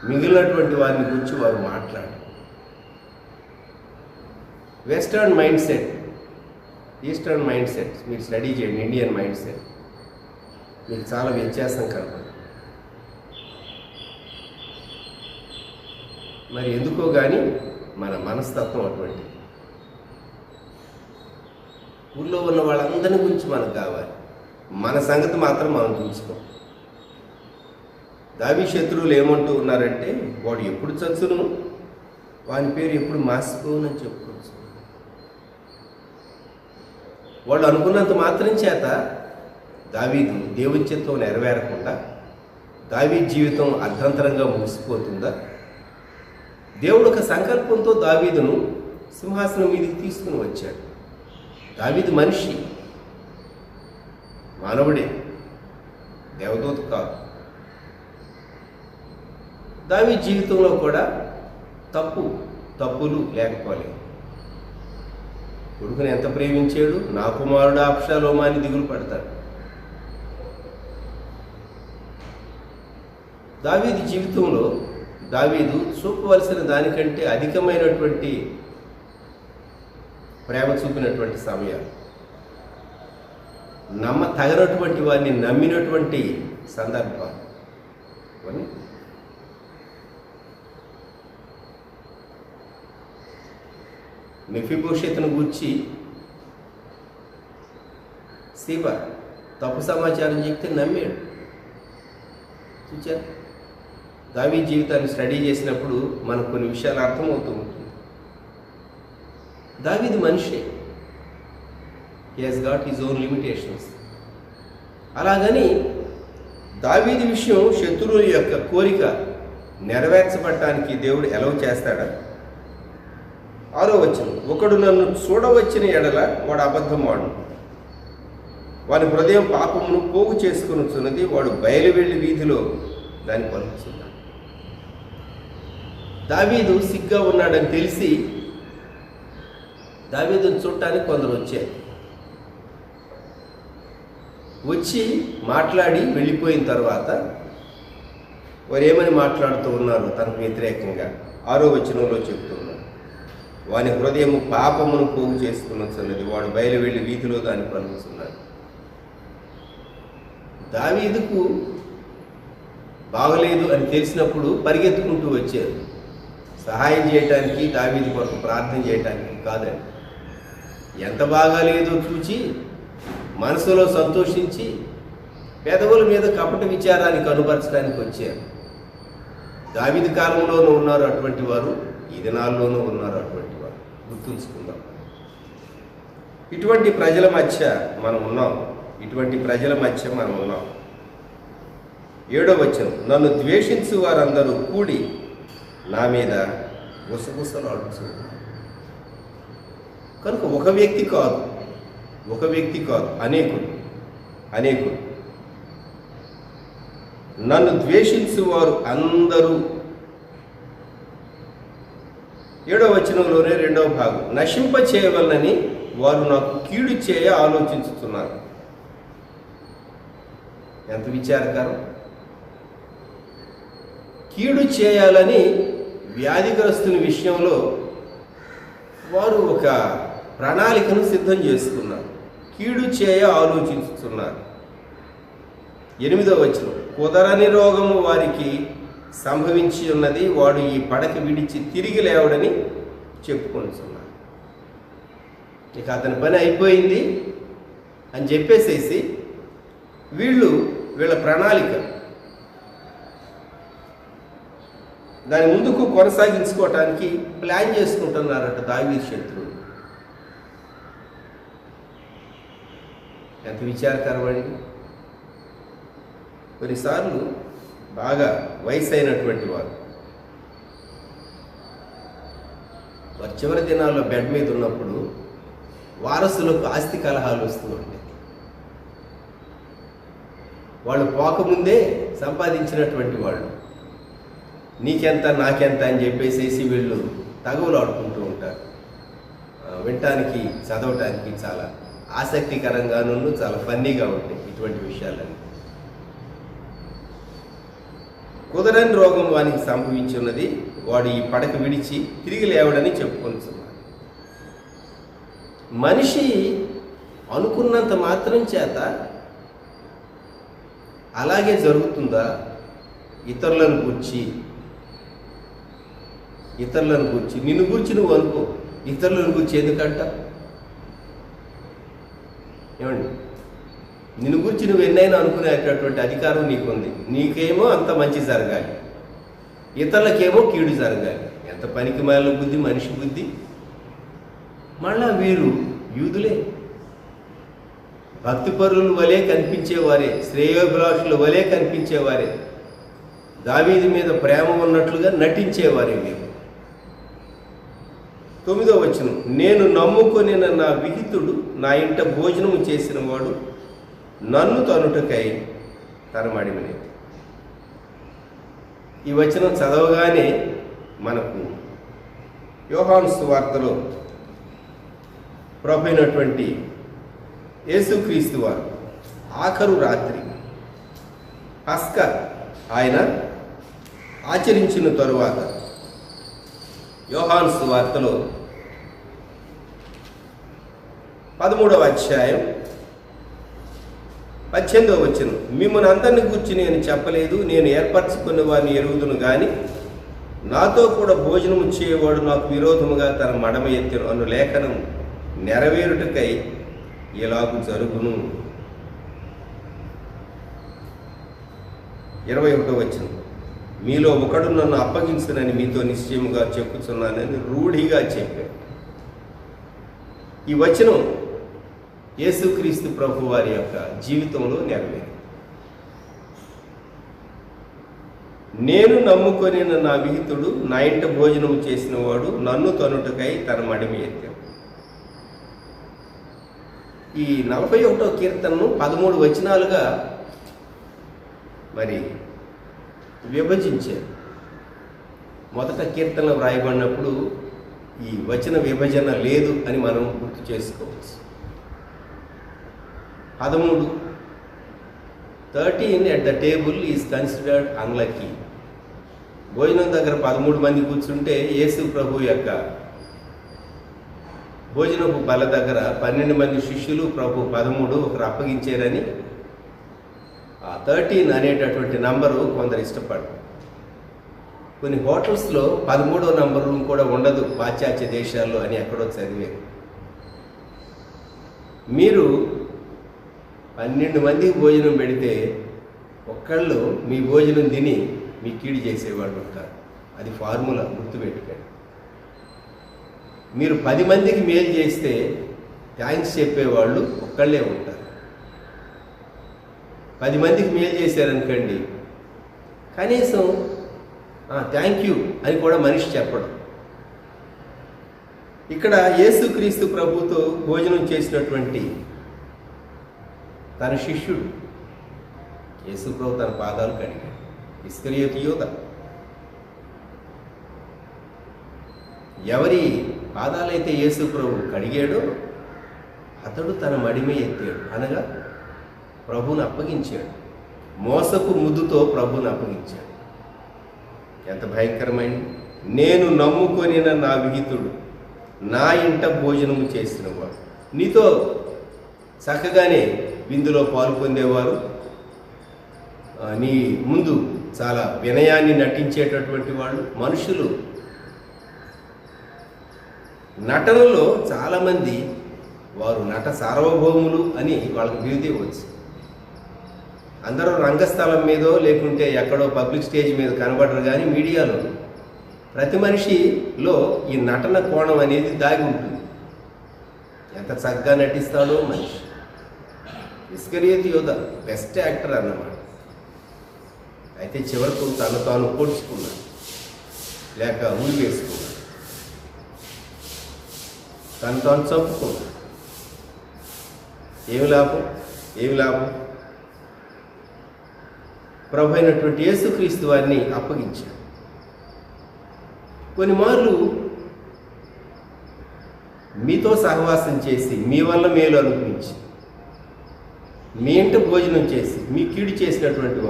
మిగిలినటువంటి వారిని గురించి వారు మాట్లాడారు. Western mind set, eastern mind set మీరు స్టడీ చేయండి. ఇండియన్ మైండ్ సెట్ మీకు చాలా వ్యత్యాసం కనపడుతుంది. మరి ఎందుకో కానీ మన మనస్తత్వం అటువంటిది. ఊళ్ళో ఉన్న వాళ్ళందరి గురించి మనకు కావాలి, మన సంగతి మాత్రం మనం చూసుకోం. దావీదు శత్రువులు ఏమంటూ ఉన్నారంటే, వాడు ఎప్పుడు చచ్చును, వాని పేరు ఎప్పుడు మాసిపోవునని చెప్పుకోవచ్చు. వాళ్ళు అనుకున్నంత మాత్రం చేత దావీదు దేవుని చిత్తం నెరవేరకుండా దావీదు జీవితం అర్ధంతరంగా ముగిసిపోతుందా? దేవుడు ఒక సంకల్పంతో దావీదును సింహాసనం మీదకి తీసుకుని వచ్చాడు. దావీదు మనిషి, మానవుడే, దేవదూత కాదు. దావీదు జీవితంలో కూడా తప్పులు లేకపోలేదు. కొడుకుని ఎంత ప్రేమించాడు, నా కుమారుడు అబ్షాలోము అని దిగులు పడతాడు. దావీదు జీవితంలో దావీదు చూపవలసిన దానికంటే అధికమైనటువంటి ప్రేమ చూపినటువంటి సమయాలు, తగనటువంటి వారిని నమ్మినటువంటి సందర్భాలు ఇవన్నీ. మెఫీబోషెతును గూర్చి సీబా తప్పు సమాచారం చెప్తే నమ్మాడు. చూచారు, దావీదు జీవితాన్ని స్టడీ చేసినప్పుడు మనకు కొన్ని విషయాలు అర్థమవుతూ ఉంటుంది. దావీదు మనిషే, he has got his own limitations. అలాగని దావీదు విషయం శత్రువుల యొక్క కోరిక నెరవేర్చబడటానికి దేవుడు ఎలవ చేస్తాడా? 6వ వచనం, ఒకడు నన్ను చూడవచ్చిన ఎడల వాడు అబద్ధమాడు, వాని హృదయం పాపమును పోగు చేసుకునిచున్నది, వాడు బయలువెళ్ళి వీధిలో దాన్ని పలుకుతున్నాడు. దావీదు సిగ్గా ఉన్నాడని తెలిసి దావీదుని చూడటానికి కొందరు వచ్చారు. వచ్చి మాట్లాడి వెళ్ళిపోయిన తర్వాత వారు ఏమని మాట్లాడుతూ ఉన్నారు తనకు వ్యతిరేకంగా 6వ వచనంలో చెప్తున్నారు. వాని హృదయము పాపమును పోగు చేసుకున్నది, వాడు బయలు వెళ్ళి వీధిలో దాన్ని పలుకుతున్నాడు. దావీదుకు బాగలేదు అని తెలిసినప్పుడు పరిగెత్తుకుంటూ వచ్చారు. సహాయం చేయటానికి, దావీదు కొరకు ప్రార్థన చేయటానికి కాదని. ఎంత బాగాలేదో చూచి మనసులో సంతోషించి పెదవుల మీద కపట విచారాన్ని కనుపరచడానికి వచ్చారు. దావీదు కాలంలోనూ ఉన్నారు అటువంటి వారు, ఈ దినాల్లోనూ ఉన్నారు అటువంటి వారు. గుర్తుంచుకుందాం. ఇటువంటి ప్రజల మధ్య మనం ఉన్నాం. 7వ వచనం, నన్ను ద్వేషించు వారందరూ కూడి నా మీద గుసగుసలాడుచు. కనుక ఒక వ్యక్తి కాదు, అనేకులు. నన్ను ద్వేషించు వారు అందరూ. 7వ వచనంలోనే 2వ భాగం, నశింప చేయవలనని వారు నాకు కీడు చేయ ఆలోచించుతున్నారు. ఎంత విచారకరం! కీడు చేయాలని వ్యాధిగ్రస్తుని విషయంలో వారు ఒక ప్రణాళికను సిద్ధం చేసుకున్నారు. కీడు చేయ ఆలోచించుతున్నారు. 8వ వచనం, కుదరని రోగము వారికి సంభవించి ఉన్నది, వాడు ఈ పడక విడిచి తిరిగి లేవడని చెప్పుకొనిస్తున్నారు. ఇక అతని పని అయిపోయింది అని చెప్పేసేసి వీళ్ళ ప్రణాళిక దాని ముందుకు కొనసాగించుకోవటానికి ప్లాన్ చేసుకుంటున్నారట దావీదు శత్రువులు. ఎంత విచారకరమైనది! కొన్నిసార్లు బాగా వయసు అయినటువంటి వారు చివరి దినాల్లో బెడ్ మీద ఉన్నప్పుడు వారసులకు ఆస్తి కలహాలు వస్తూ ఉంటాయి. వాళ్ళు పోకముందే సంపాదించినటువంటి వాళ్ళు నీకెంత నాకెంత అని చెప్పేసేసి వీళ్ళు తగువులు ఆడుకుంటూ ఉంటారు. వినటానికి చదవటానికి చాలా ఆసక్తికరంగాను చాలా ఫన్నీగా ఉంటాయి ఇటువంటి విషయాలన్నీ. కుదరని రోగం వానికి సంభవించి ఉన్నది, వాడు ఈ పడక విడిచి తిరిగి లేవడని చెప్పుకొనిచున్నాడు. మనిషి అనుకున్నంత మాత్రం చేత అలాగే జరుగుతుందా? ఇతరులను గూర్చి నిన్ను గూర్చి నువ్వు అనుకో, ఇతరులను గూర్చి ఎందుకంట? ఏమండి, నిన్ను గురించి నువ్వు ఎన్నైనా అనుకునేటటువంటి అధికారం నీకుంది. నీకేమో అంత మంచి జరగాలి, ఇతరులకేమో కీడు జరగాలి. ఎంత పనికి మాలిన బుద్ధి, మనిషి బుద్ధి! మళ్ళా వీరు యూదులే, భక్తిపరుల వలె కనిపించేవారే, శ్రేయోభిలాషుల వలె కనిపించేవారే, దావీదు మీద ప్రేమ ఉన్నట్లుగా నటించేవారే వీరు. 9వ వచనం, నేను నమ్ముకొని నా విహితుడు నా ఇంట భోజనము చేసిన వాడు నన్ను తనుటకై తన మడిమనేది. ఈ వచనం చదవగానే మనకు యోహాను సువార్తలో ప్రభు అయినటువంటి యేసుక్రీస్తు వారు ఆఖరు రాత్రి పస్కా ఆయన ఆచరించిన తరువాత యోహాను సువార్తలో 13వ అధ్యాయం 18వ వచనం, మిమ్మల్ని అందరిని గూర్చి నేను చెప్పలేదు, నేను ఏర్పరచుకున్న వారిని ఎరుగుదును గాని నాతో కూడా భోజనము చేయవాడు నాకు విరోధముగా తన మడమ ఎత్తెను అను లేఖనం నెరవేరుటకై ఇలాగు జరుగును. 21వ వచనం, మీలో ఒకడు నన్ను అప్పగించునని మీతో నిశ్చయముగా చెప్పుచున్నానని రూఢిగా చెప్పాడు. ఈ వచనం యేసుక్రీస్తు ప్రభు వారి యొక్క జీవితంలో నెరవేరు. నేను నమ్ముకొని నా విహితుడు నా ఇంట భోజనము చేసిన వాడు నన్ను తనుటకై తన మడిమి ఎత్తాడు. ఈ 41వ కీర్తనను 13 వచనాలుగా మరి విభజించారు. మొదట కీర్తనలో వ్రాయబడినప్పుడు ఈ వచన విభజన లేదు అని మనం గుర్తు చేసుకోవచ్చు. 13 13 at the table is considered unlucky. భోజనం దగ్గర 13 మంది కూర్చుంటే యేసు ప్రభు యొక్క భోజనపు బల దగ్గర 12 మంది శిష్యులు, ప్రభు 13 ఒకరు అప్పగించారని ఆ 13 అనేటటువంటి నంబరు కొందరు ఇష్టపడరు. కొన్ని హోటల్స్లో 13వ నంబరు కూడా ఉండదు పాశ్చాత్య దేశాల్లో అని ఎక్కడో చదివారు. మీరు 12 మందికి భోజనం పెడితే ఒక్కళ్ళు మీ భోజనం తిని మీ కీడు చేసేవాళ్ళు ఉంటారు. అది ఫార్ములా, గుర్తుపెట్టుకోండి. మీరు 10 మందికి మేలు చేస్తే థ్యాంక్స్ చెప్పేవాళ్ళు ఒక్కళ్ళే ఉంటారు. 10 మందికి మేలు చేశారనుకోండి, కనీసం థ్యాంక్ యూ అని కూడా మనిషి చెప్పడం. ఇక్కడ యేసుక్రీస్తు ప్రభుతో భోజనం చేసినటువంటి తన శిష్యుడు యేసు ప్రభు తన పాదాలు కడిగాడు. ఇస్కరియోతు యూద ఎవరి పాదాలైతే యేసు ప్రభు కడిగాడో అతడు తన మడిమే ఎత్తాడు, అనగా ప్రభువును అప్పగించాడు. మోసపు ముద్దుతో ప్రభువును అప్పగించాడు. ఎంత భయంకరమైన! నేను నమ్ముకొనిన నా విహితుడు నా ఇంట భోజనము చేసినవాడు. నీతో చక్కగానే విందులో పాలు పొందేవారు, నీ ముందు చాలా వినయాన్ని నటించేటటువంటి వాళ్ళు. మనుషులు నటనలో చాలామంది వారు నట సార్వభౌములు అని వాళ్ళకి బిరుదు ఇవ్వచ్చు. అందరూ రంగస్థలం మీదో లేకుంటే ఎక్కడో పబ్లిక్ స్టేజ్ మీద కనబడరు, కానీ మీడియాలో ప్రతి మనిషిలో ఈ నటన కోణం అనేది దాగి ఉంటుంది. ఎంత చక్కగా నటిస్తాడో మనిషి. ఇస్కరియోతు యూదా బెస్ట్ యాక్టర్ అన్నమాట. అయితే చివరకు తను తాను పొడుచుకున్నాడు, లేక ఊరి వేసుకున్నాడు, తను తాను చంపుకున్నాడు. ఏమి లాభం? ఏమి లాభం? ప్రభు అయినటువంటి యేసుక్రీస్తు వారిని అప్పగించాడు. కొన్ని మార్లు మీతో సహవాసం చేసి మీ వల్ల మేలు అనిపించి మీ ఇంట భోజనం చేసి మీ కీడు చేసినటువంటి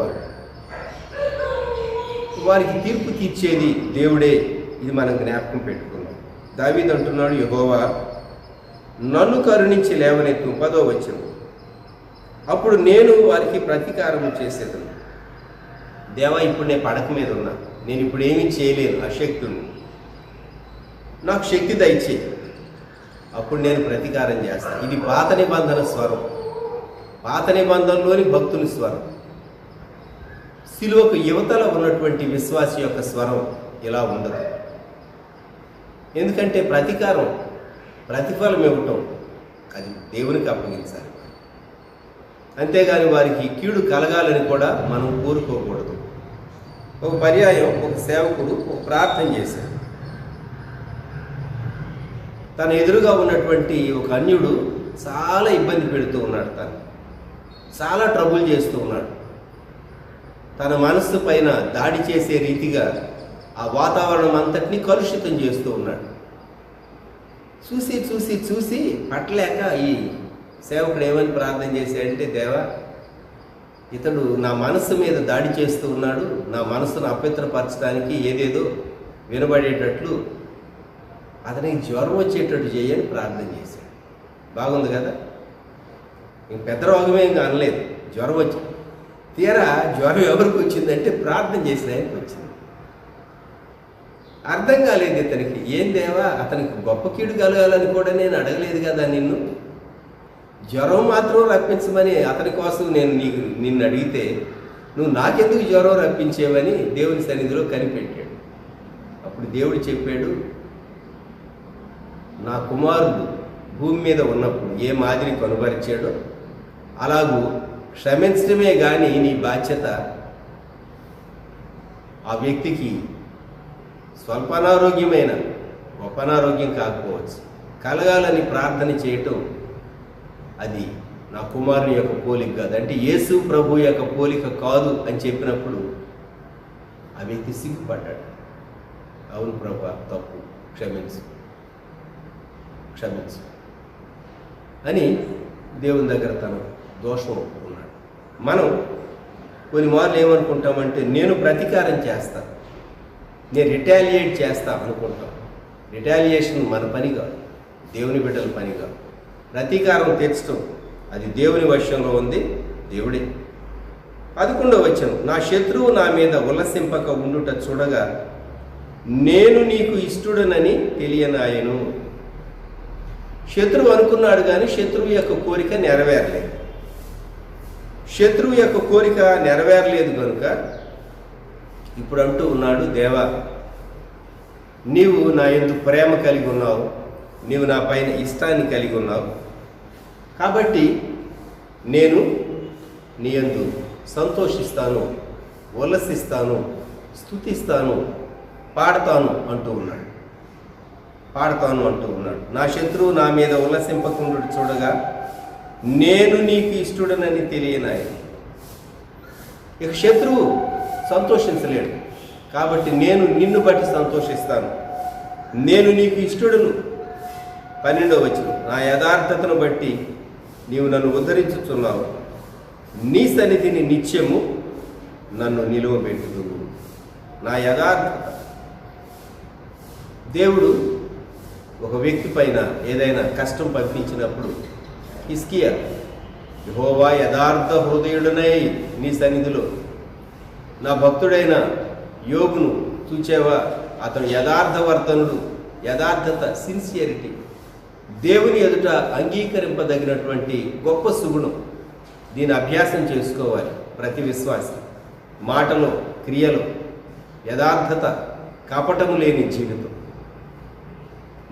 వారికి తీర్పు తీర్చేది దేవుడే. ఇది మనం జ్ఞాపకం పెట్టుకున్నాం. దావీదు అంటున్నాడు, యెహోవా నన్ను కరుణించి లేవనెత్తు. 10వ వచనం. అప్పుడు నేను వారికి ప్రతీకారం చేసేదను. దేవా, ఇప్పుడు నేను పడక మీద ఉన్నా, నేను ఇప్పుడు ఏమీ చేయలేను, అశక్తుని, నాకు శక్తి దయచేయి, అప్పుడు నేను ప్రతీకారం చేస్తాను. ఇది పాత నిబంధన స్వరం, పాత నిబంధనలోని భక్తుని స్వరం. సిలువకు యువతల ఉన్నటువంటి విశ్వాసి యొక్క స్వరం ఇలా ఉండదు. ఎందుకంటే ప్రతీకారం, ప్రతిఫలం ఇవ్వటం అది దేవునికి అప్పగించాలి. అంతేగాని వారికి కీడు కలగాలని కూడా మనం కోరుకోకూడదు. ఒక పర్యాయం ఒక సేవకుడు ఒక ప్రార్థన చేశాడు. తన ఎదురుగా ఉన్నటువంటి ఒక అన్యుడు చాలా ఇబ్బంది పెడుతూ ఉన్నాడు, తను చాలా ట్రబుల్ చేస్తూ ఉన్నాడు. తన మనస్సు పైన దాడి చేసే రీతిగా ఆ వాతావరణం అంతటినీ కలుషితం చేస్తూ ఉన్నాడు. చూసి చూసి చూసి పట్టలేక ఈ సేవకుడు ఏమని ప్రార్థన చేశాడంటే, దేవా, ఇతడు నా మనస్సు మీద దాడి చేస్తూ ఉన్నాడు, నా మనస్సును అపవిత్రపరచడానికి ఏదేదో వినబడేటట్లు అతనికి జ్వరం వచ్చేటట్టు చేయని ప్రార్థన చేశాడు. బాగుంది కదా? ఇంక పెద్ద రోగమే ఇంకా అనలేదు, జ్వరం వచ్చి. తీరా జ్వరం ఎవరికి వచ్చిందంటే ప్రార్థన చేసిన ఆయనకి వచ్చింది. అర్థం కాలేదు ఇతనికి. ఏం దేవా, అతనికి గొప్ప కీడు కలగాలని కూడా నేను అడగలేదు కదా నిన్ను, జ్వరం మాత్రం రప్పించమని అతని కోసం నేను నిన్ను అడిగితే నువ్వు నాకెందుకు జ్వరం రప్పించేవని దేవుని సన్నిధిలో కనిపెట్టాడు. అప్పుడు దేవుడు చెప్పాడు, నా కుమారుడు భూమి మీద ఉన్నప్పుడు ఏ మాదిరి కనుపరిచాడో అలాగూ క్షమించడమే కానీ నీ బాధ్యత ఆ వ్యక్తికి స్వల్ప అనారోగ్యమైన గొప్ప అనారోగ్యం కాకపోవచ్చు, కలగాలని ప్రార్థన చేయటం అది నా కుమారుని యొక్క పోలిక కాదు, అంటే యేసు ప్రభు యొక్క పోలిక కాదు అని చెప్పినప్పుడు ఆ వ్యక్తి సిగ్గుపడ్డాడు. అవును ప్రభా, తప్పు, క్షమించు అని దేవుని దగ్గర తన దోషం ఒప్పుకున్నాడు. మనం కొన్ని మార్లు ఏమనుకుంటామంటే, నేను ప్రతీకారం చేస్తాను, నేను రిటాలియేట్ చేస్తా అనుకుంటాం. రిటాలియేషన్ మన పని కాదు, దేవుని బిడ్డల పని కాదు. ప్రతీకారం తీర్చడం అది దేవుని వశంలో ఉంది, దేవుడే. 11వ వచనం, నా శత్రువు నా మీద ఉల్లసింపక ఉండుట చూడగా నేను నీకు ఇష్టడునని తెలియనాయను. శత్రువు అనుకున్నాడు కానీ శత్రువు యొక్క కోరిక నెరవేరలేదు. శత్రువు యొక్క కోరిక నెరవేరలేదు కనుక ఇప్పుడు అంటూ ఉన్నాడు, దేవా, నీవు నా యందు ప్రేమ కలిగి ఉన్నావు, నీవు నా పైన ఇష్టాన్ని కలిగి ఉన్నావు, కాబట్టి నేను నీ యందు సంతోషిస్తాను, ఉల్లసిస్తాను, స్తుతిస్తాను, పాడతాను అంటూ ఉన్నాడు. నా శత్రువు నా మీద ఉల్లసింపకుండా చూడగా నేను నీకు ఇష్టడనని తెలియనాయి. ఇక శత్రువు సంతోషించలేడు, కాబట్టి నేను నిన్ను బట్టి సంతోషిస్తాను, నేను నీకు ఇష్టడును. 12వ వచనం, నా యథార్థతను బట్టి నీవు నన్ను ఉద్ధరించుచున్నావు, నీ సన్నిధిని నిత్యము నన్ను నిలువబెట్టుదువు. నా యథార్థత. దేవుడు ఒక వ్యక్తి పైన ఏదైనా కష్టం పంపించినప్పుడు హిజ్కియా, యెహోవా యథార్థ హృదయుడనై నీ సన్నిధిలో నా భక్తుడైన యోబును చూచేవా, అతడు యథార్థవర్తనుడు, యథార్థత, సిన్సియరిటీ, దేవుని ఎదుట అంగీకరింపదగినటువంటి గొప్ప సుగుణం. దీని అభ్యాసం చేసుకోవాలి ప్రతి విశ్వాసి. మాటలో, క్రియలో యథార్థత, కపటము లేని జీవితం,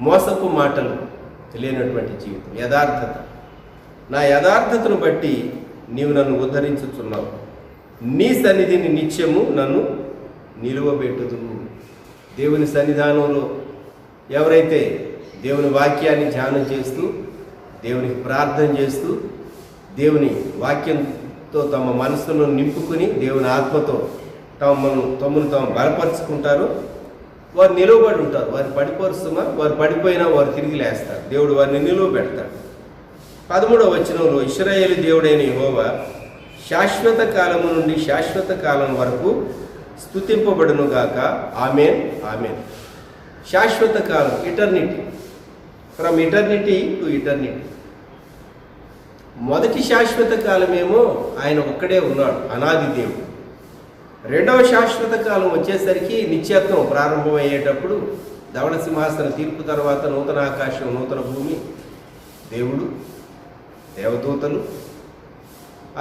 మోసపు మాటలు లేనటువంటి జీవితం, యథార్థత. నా యథార్థతను బట్టి నీవు నన్ను ఉద్ధరించుచున్నావు, నీ సన్నిధిని నిత్యము నన్ను నిలువబెట్టుదువు. దేవుని సన్నిధానంలో ఎవరైతే దేవుని వాక్యాన్ని ధ్యానం చేస్తూ, దేవునికి ప్రార్థన చేస్తూ, దేవుని వాక్యంతో తమ మనసును నింపుకుని దేవుని ఆత్మతో తమను తాము బలపరుచుకుంటారో వారు నిలువబడి ఉంటారు. వారు పడిపోరుస్తుమా, వారు పడిపోయినా వారు తిరిగి లేస్తారు. దేవుడు వారిని నిలువబెడతాడు. 13వ వచనంలో, ఇశ్రాయేలు దేవుడైన యెహోవా శాశ్వత కాలము నుండి శాశ్వత కాలం వరకు స్తుతింపబడును గాక. Amen, amen. శాశ్వత కాలం, eternity, from eternity to eternity. మొదటి శాశ్వత కాలమేమో ఆయన ఒక్కడే ఉన్నాడు, అనాది దేవుడు. రెండవ శాశ్వత కాలం వచ్చేసరికి నిత్యత్వం ప్రారంభమయ్యేటప్పుడు ధవళ సింహాసన తీర్పు తర్వాత నూతన ఆకాశం, నూతన భూమి, దేవుడు, దేవదూతలు,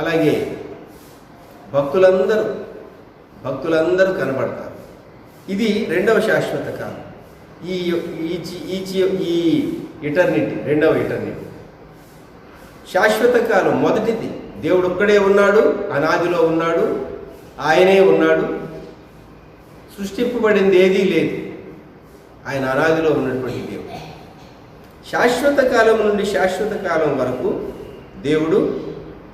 అలాగే భక్తులందరూ కనబడతారు. ఇది రెండవ శాశ్వత కాలం. ఈ ఇటర్నిటీ రెండవ ఇటర్నిటీ. శాశ్వత కాలం మొదటిది, దేవుడు ఒక్కడే ఉన్నాడు, అనాదిలో ఉన్నాడు, ఆయనే ఉన్నాడు, సృష్టింపబడింది ఏదీ లేదు, ఆయన అనాదిలో ఉన్నటువంటి దేవుడు. శాశ్వత కాలం నుండి శాశ్వత కాలం వరకు దేవుడు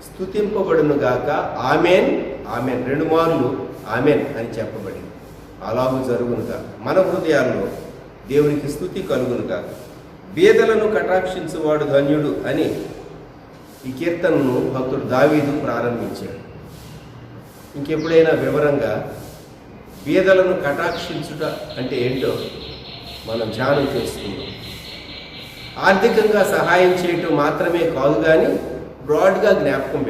స్తుతింపబడును గాక. ఆమేన్, ఆమేన్. 2 మార్లు ఆమేన్ అని చెప్పబడింది. అలాగూ జరుగునుగా మన హృదయాల్లో దేవునికి స్తుతి కలుగునుగా. బీదలను కటాక్షించువాడు ధన్యుడు అని ఈ కీర్తనను భక్తుడు దావీదు ప్రారంభించాడు. ఇంకెప్పుడైనా వివరంగా బీదలను కటాక్షించుట అంటే ఏంటో మనం ధ్యానం చేసుకుందాం. ఆర్థికంగా సహాయం చేయటం మాత్రమే కాదు, కానీ బ్రాడ్గా జ్ఞాపకం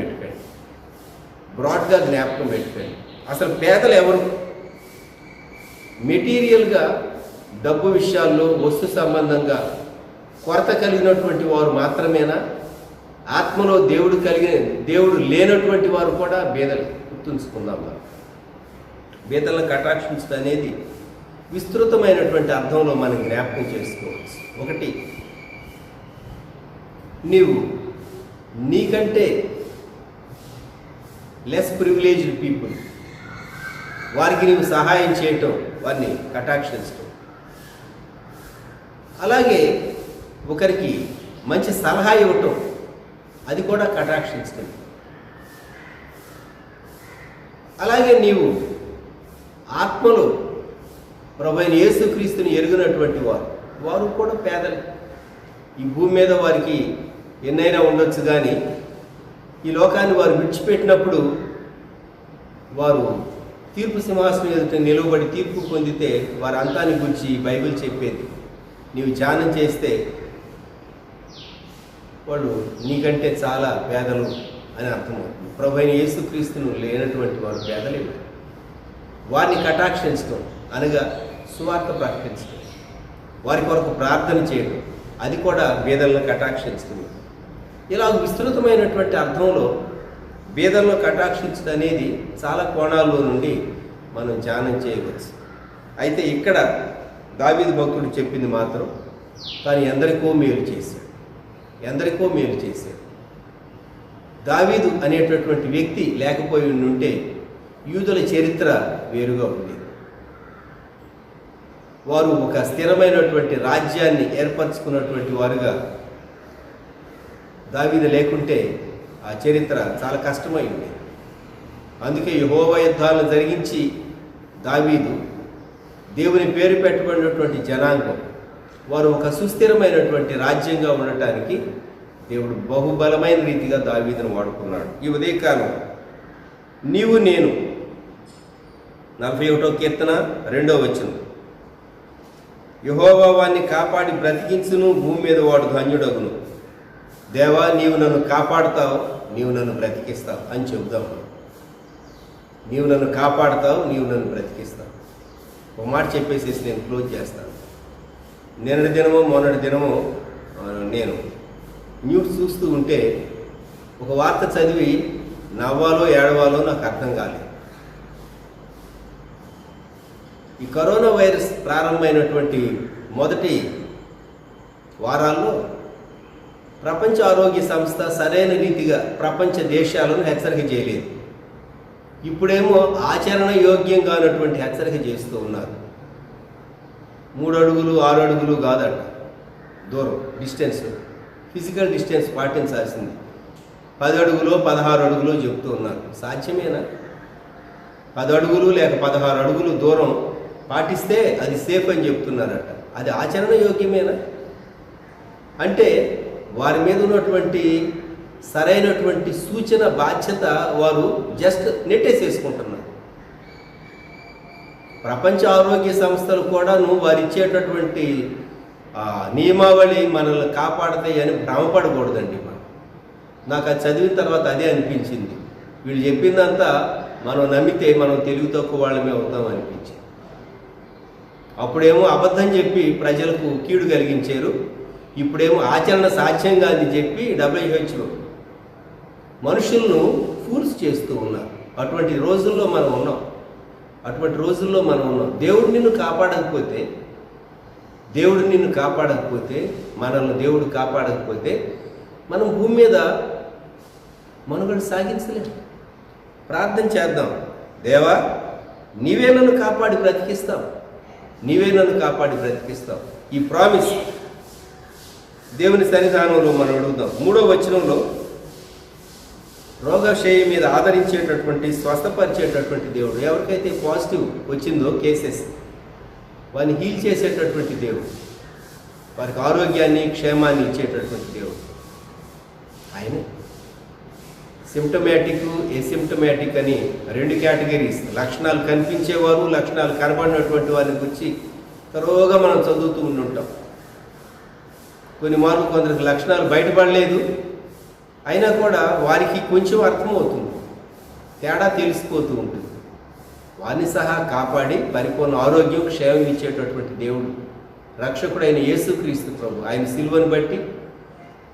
పెట్టుకోండి. అసలు పేదలు ఎవరు? మెటీరియల్గా, డబ్బు విషయాల్లో, వస్తు సంబంధంగా కొరత కలిగినటువంటి వారు మాత్రమేనా? ఆత్మలో దేవుడు లేనటువంటి వారు కూడా బీదలు. గుర్తుంచుకుందాం. బీదలను కటాక్షించడం అనేది విస్తృతమైనటువంటి అర్థంలో మనం జ్ఞాపకం చేసుకోవచ్చు. ఒకటి, నీవు నీకంటే లెస్ ప్రివిలేజ్డ్ పీపుల్, వారికి నీవు సహాయం చేయటం, వారిని కటాక్షించటం. అలాగే ఒకరికి మంచి సలహా ఇవ్వటం, అది కూడా కటాక్షించటం. అలాగే నీవు ఆత్మలో ప్రభువైన యేసుక్రీస్తుని ఎరుగినటువంటి వారు కూడా పేదలు. ఈ భూమి మీద వారికి ఎన్నైనా ఉండొచ్చు, కానీ ఈ లోకాన్ని వారు విడిచిపెట్టినప్పుడు వారు తీర్పు సింహాసనం ఎదుట నిలవబడి తీర్పు పొందితే వారి అంతాన్ని గురించి బైబిల్ చెప్పేది. నీవు ధ్యానం చేస్తే వాళ్ళు నీకంటే చాలా పేదలు అని అర్థమవుతుంది. ప్రభువైన యేసుక్రీస్తును లేనటువంటి వారు పేదలే. వారిని కటాక్షించడం అనగా సువార్త ప్రకటించడం, వారి కొరకు ప్రార్థన చేయడం, అది కూడా బీదలను కటాక్షించడం. ఇలా విస్తృతమైనటువంటి అర్థంలో బీదలను కటాక్షించడం అనేది చాలా కోణాల్లో నుండి మనం ధ్యానం చేయవచ్చు. అయితే ఇక్కడ దావీదు భక్తుడు చెప్పింది మాత్రం తాను ఎందరికో మేలు చేశాడు. దావీదు అనేటటువంటి వ్యక్తి లేకపోయి ఉంటే యూదుల చరిత్ర వేరుగా ఉండేది. వారు ఒక స్థిరమైనటువంటి రాజ్యాన్ని ఏర్పరచుకున్నటువంటి వారుగా. దావీదు లేకుంటే ఆ చరిత్ర చాలా కష్టమై ఉండేది. అందుకే యెహోవా యుద్ధాలను జరిగించి దావీదు దేవుని పేరు పెట్టబడినటువంటి జనాంగం వారు ఒక సుస్థిరమైనటువంటి రాజ్యంగా ఉండటానికి దేవుడు బహుబలమైన రీతిగా దావీదును వాడుకున్నాడు. ఈ ఉదయకాలం నీవు నేను 41వ కీర్తన 2వ వచనం, యెహోవా వాణ్ణి కాపాడి బ్రతికించును, భూమి మీద వాడు ధన్యుడగును. దేవా, నీవు నన్ను కాపాడుతావు, నీవు నన్ను బ్రతికిస్తావు అని చెబుదాం. నీవు నన్ను కాపాడుతావు, నీవు నన్ను బ్రతికిస్తావు. ఒక మాట చెప్పేసేసి నేను క్లోజ్ చేస్తాను. మొన్నటి దినము నేను న్యూస్ చూస్తూ ఉంటే ఒక వార్త చదివి నవ్వాలో ఏడవాలో నాకు అర్థం కాలేదు. ఈ కరోనా వైరస్ ప్రారంభమైనటువంటి మొదటి వారాల్లో ప్రపంచ ఆరోగ్య సంస్థ సరైన రీతిగా ప్రపంచ దేశాలను హెచ్చరిక చేయలేదు. ఇప్పుడేమో ఆచరణ యోగ్యంగా ఉన్నటువంటి హెచ్చరిక చేస్తూ ఉన్నారు. 3 అడుగులు 6 అడుగులు కాదట దూరం, డిస్టెన్స్, ఫిజికల్ డిస్టెన్స్ పాటించాల్సింది 10 అడుగులో 16 అడుగులో చెప్తూ ఉన్నారు. సాధ్యమేనా? 10 అడుగులు లేక 16 అడుగులు దూరం పాటిస్తే అది సేఫ్ అని చెప్తున్నారట. అది ఆచరణ యోగ్యమేనా? అంటే వారి మీద ఉన్నటువంటి సరైనటువంటి సూచన బాధ్యత వారు జస్ట్ నెట్టేసేసుకుంటున్నారు. ప్రపంచ ఆరోగ్య సంస్థలు కూడాను వారు ఇచ్చేటటువంటి నియమావళి మనల్ని కాపాడతాయి అని భ్రమపడకూడదండి. నాకు అది చదివిన తర్వాత అదే అనిపించింది. వీళ్ళు చెప్పిందంతా మనం నమ్మితే మనం తెలివి తక్కువ వాళ్ళమే అవుతాం అనిపించింది. అప్పుడేమో అబద్ధం చెప్పి ప్రజలకు కీడు కలిగించారు, ఇప్పుడేమో ఆచరణ సాధ్యంగా అని చెప్పి WHO మనుషులను ఫూల్స్ చేస్తూ ఉన్నారు. అటువంటి రోజుల్లో మనం ఉన్నాం. దేవుడు నిన్ను కాపాడకపోతే మనల్ని దేవుడు కాపాడకపోతే మనం భూమి మీద మనుగడ సాగించలేము. ప్రార్థన చేద్దాం. దేవా, నీవే నన్ను కాపాడి బ్రతికిస్తావు. ఈ ప్రామిస్ దేవుని సన్నిధానంలో మనం అడుగుదాం. 3వ వచనంలో రోగశయ్య మీద ఆదరించేటటువంటి, స్వస్థపరిచేటటువంటి దేవుడు. ఎవరికైతే పాజిటివ్ వచ్చిందో కేసెస్, వారిని హీల్ చేసేటటువంటి దేవుడు, వారికి ఆరోగ్యాన్ని క్షేమాన్ని ఇచ్చేటటువంటి దేవుడు ఆయన. సిమ్టమాటిక్, ఎసిమ్టమాటిక్ అని 2 కేటగిరీస్, లక్షణాలు కనిపించేవారు, లక్షణాలు కనబడినటువంటి వారిని గురించి తరోగా మనం చదువుతూ ఉంటాం. కొన్ని మార్లు కొందరికి లక్షణాలు బయటపడలేదు, అయినా కూడా వారికి కొంచెం అర్థమవుతుంది, తేడా తెలిసిపోతూ ఉంటుంది. వారిని సహా కాపాడి పరిపూర్ణ ఆరోగ్యం క్షేమం ఇచ్చేటటువంటి దేవుడు రక్షకుడైన యేసుక్రీస్తు ప్రభు. ఆయన సిలువను బట్టి,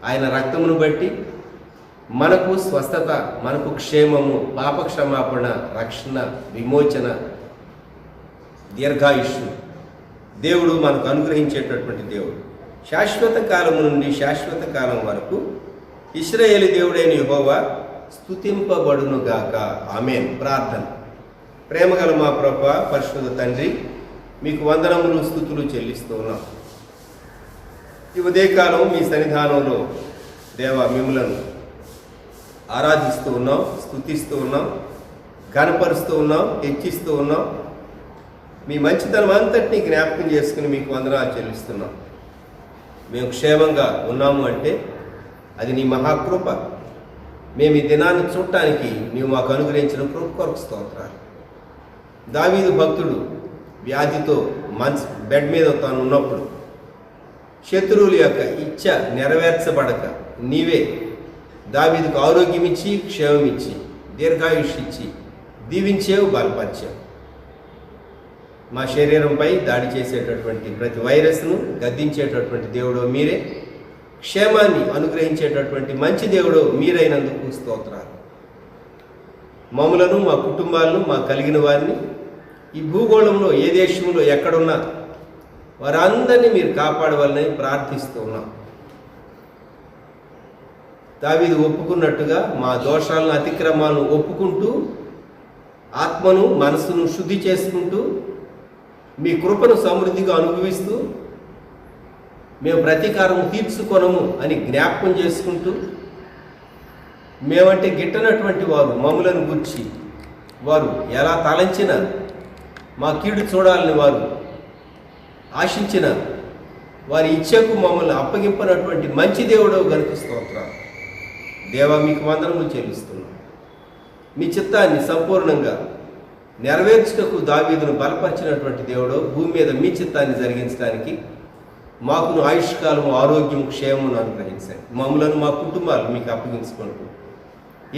ఆయన రక్తమును బట్టి మనకు స్వస్థత, మనకు క్షేమము, పాప క్షమాపణ, రక్షణ, విమోచన, దీర్ఘాయుష్ను దేవుడు మనకు అనుగ్రహించేటటువంటి దేవుడు. శాశ్వత కాలము నుండి శాశ్వత కాలం వరకు ఇశ్రాయేలు దేవుడైన యెహోవా స్తుతింపబడునుగాక. ఆమేన్. ప్రార్థన. ప్రేమగల మా ప్రభువా, పరిశుద్ధ తండ్రి, మీకు వందనములు, స్తుతులు చెల్లిస్తూ ఉన్నాం. ఈ ఉదయకాలం మీ సన్నిధానంలో దేవా మిమ్ములను ఆరాధిస్తూ ఉన్నాం, స్తుతిస్తూ ఉన్నాం, ఘనపరుస్తూ ఉన్నాం, హెచ్చిస్తూ ఉన్నాం. మీ మంచితనం అంతటినీ జ్ఞాపకం చేసుకుని మీకు వందనాలు చెల్లిస్తున్నాం. మేము క్షేమంగా ఉన్నాము అంటే అది నీ మహాకృప. మేము ఈ దినాన్ని చూడటానికి నీవు మాకు అనుగ్రహించిన కృప కొరకు స్తోత్రాలు. దావీదు భక్తుడు వ్యాధితో బెడ్ మీద తాను ఉన్నప్పుడు శత్రువుల యొక్క ఇచ్చ నెరవేర్చబడక నీవే దావీదుకు ఆరోగ్యం ఇచ్చి, క్షేమం ఇచ్చి, దీర్ఘాయుష్ ఇచ్చి దీవించేవు, బలపరిచావు. మా శరీరంపై దాడి చేసేటటువంటి ప్రతి వైరస్ను గద్దించేటటువంటి దేవుడు మీరే, క్షేమాన్ని అనుగ్రహించేటటువంటి మంచి దేవుడు మీరైనందుకు స్తోత్రాలు. మమ్ములను, మా కుటుంబాలను, మా కలిగిన వారిని ఈ భూగోళంలో ఏ దేశంలో ఎక్కడున్నా వారందరినీ మీరు కాపాడవాలని ప్రార్థిస్తూ ఉన్నాం. దావీదు ఒప్పుకున్నట్టుగా మా దోషాలను, అతిక్రమాలను ఒప్పుకుంటూ ఆత్మను, మనసును శుద్ధి చేసుకుంటూ మీ కృపను సమృద్ధిగా అనుభవిస్తూ మేము ప్రతీకారం తీర్చుకొనము అని జ్ఞాపకం చేసుకుంటూ మేమంటే గిట్టనటువంటి వారు మమ్ములను గుర్చి వారు ఎలా తలంచిన మా కీడు చూడాలని వారు ఆశించిన వారి ఇచ్చకు మమ్మల్ని అప్పగింపనటువంటి మంచి దేవుడు గనుక స్తోత్రాలు. దేవా మీకు వందనములు చెల్లిస్తున్నాం. మీ చిత్తాన్ని సంపూర్ణంగా నెరవేర్చుటకు దావీదును బలపరిచినటువంటి దేవుడు భూమి మీద మీ చిత్తాన్ని జరిగించడానికి మాకును ఆయుష్కాలము, ఆరోగ్యం, క్షేమమును అనుగ్రహించండి. మమ్మలను, మా కుటుంబాలు మీకు అప్పగించుకుంటూ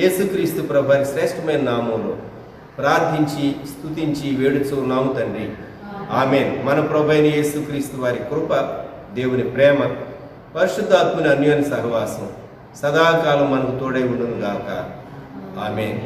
యేసుక్రీస్తు ప్రభు శ్రేష్టమైన నామంలో ప్రార్థించి స్తుతించి వేడుచున్నాము తండ్రి. ఆమేన్. మన ప్రభు అయిన యేసుక్రీస్తు వారి కృప, దేవుని ప్రేమ, పరిశుద్ధాత్మని అన్యోన్య సహవాసం సదాకాలం మనకు తోడై ఉండును గాక. ఆమేన్.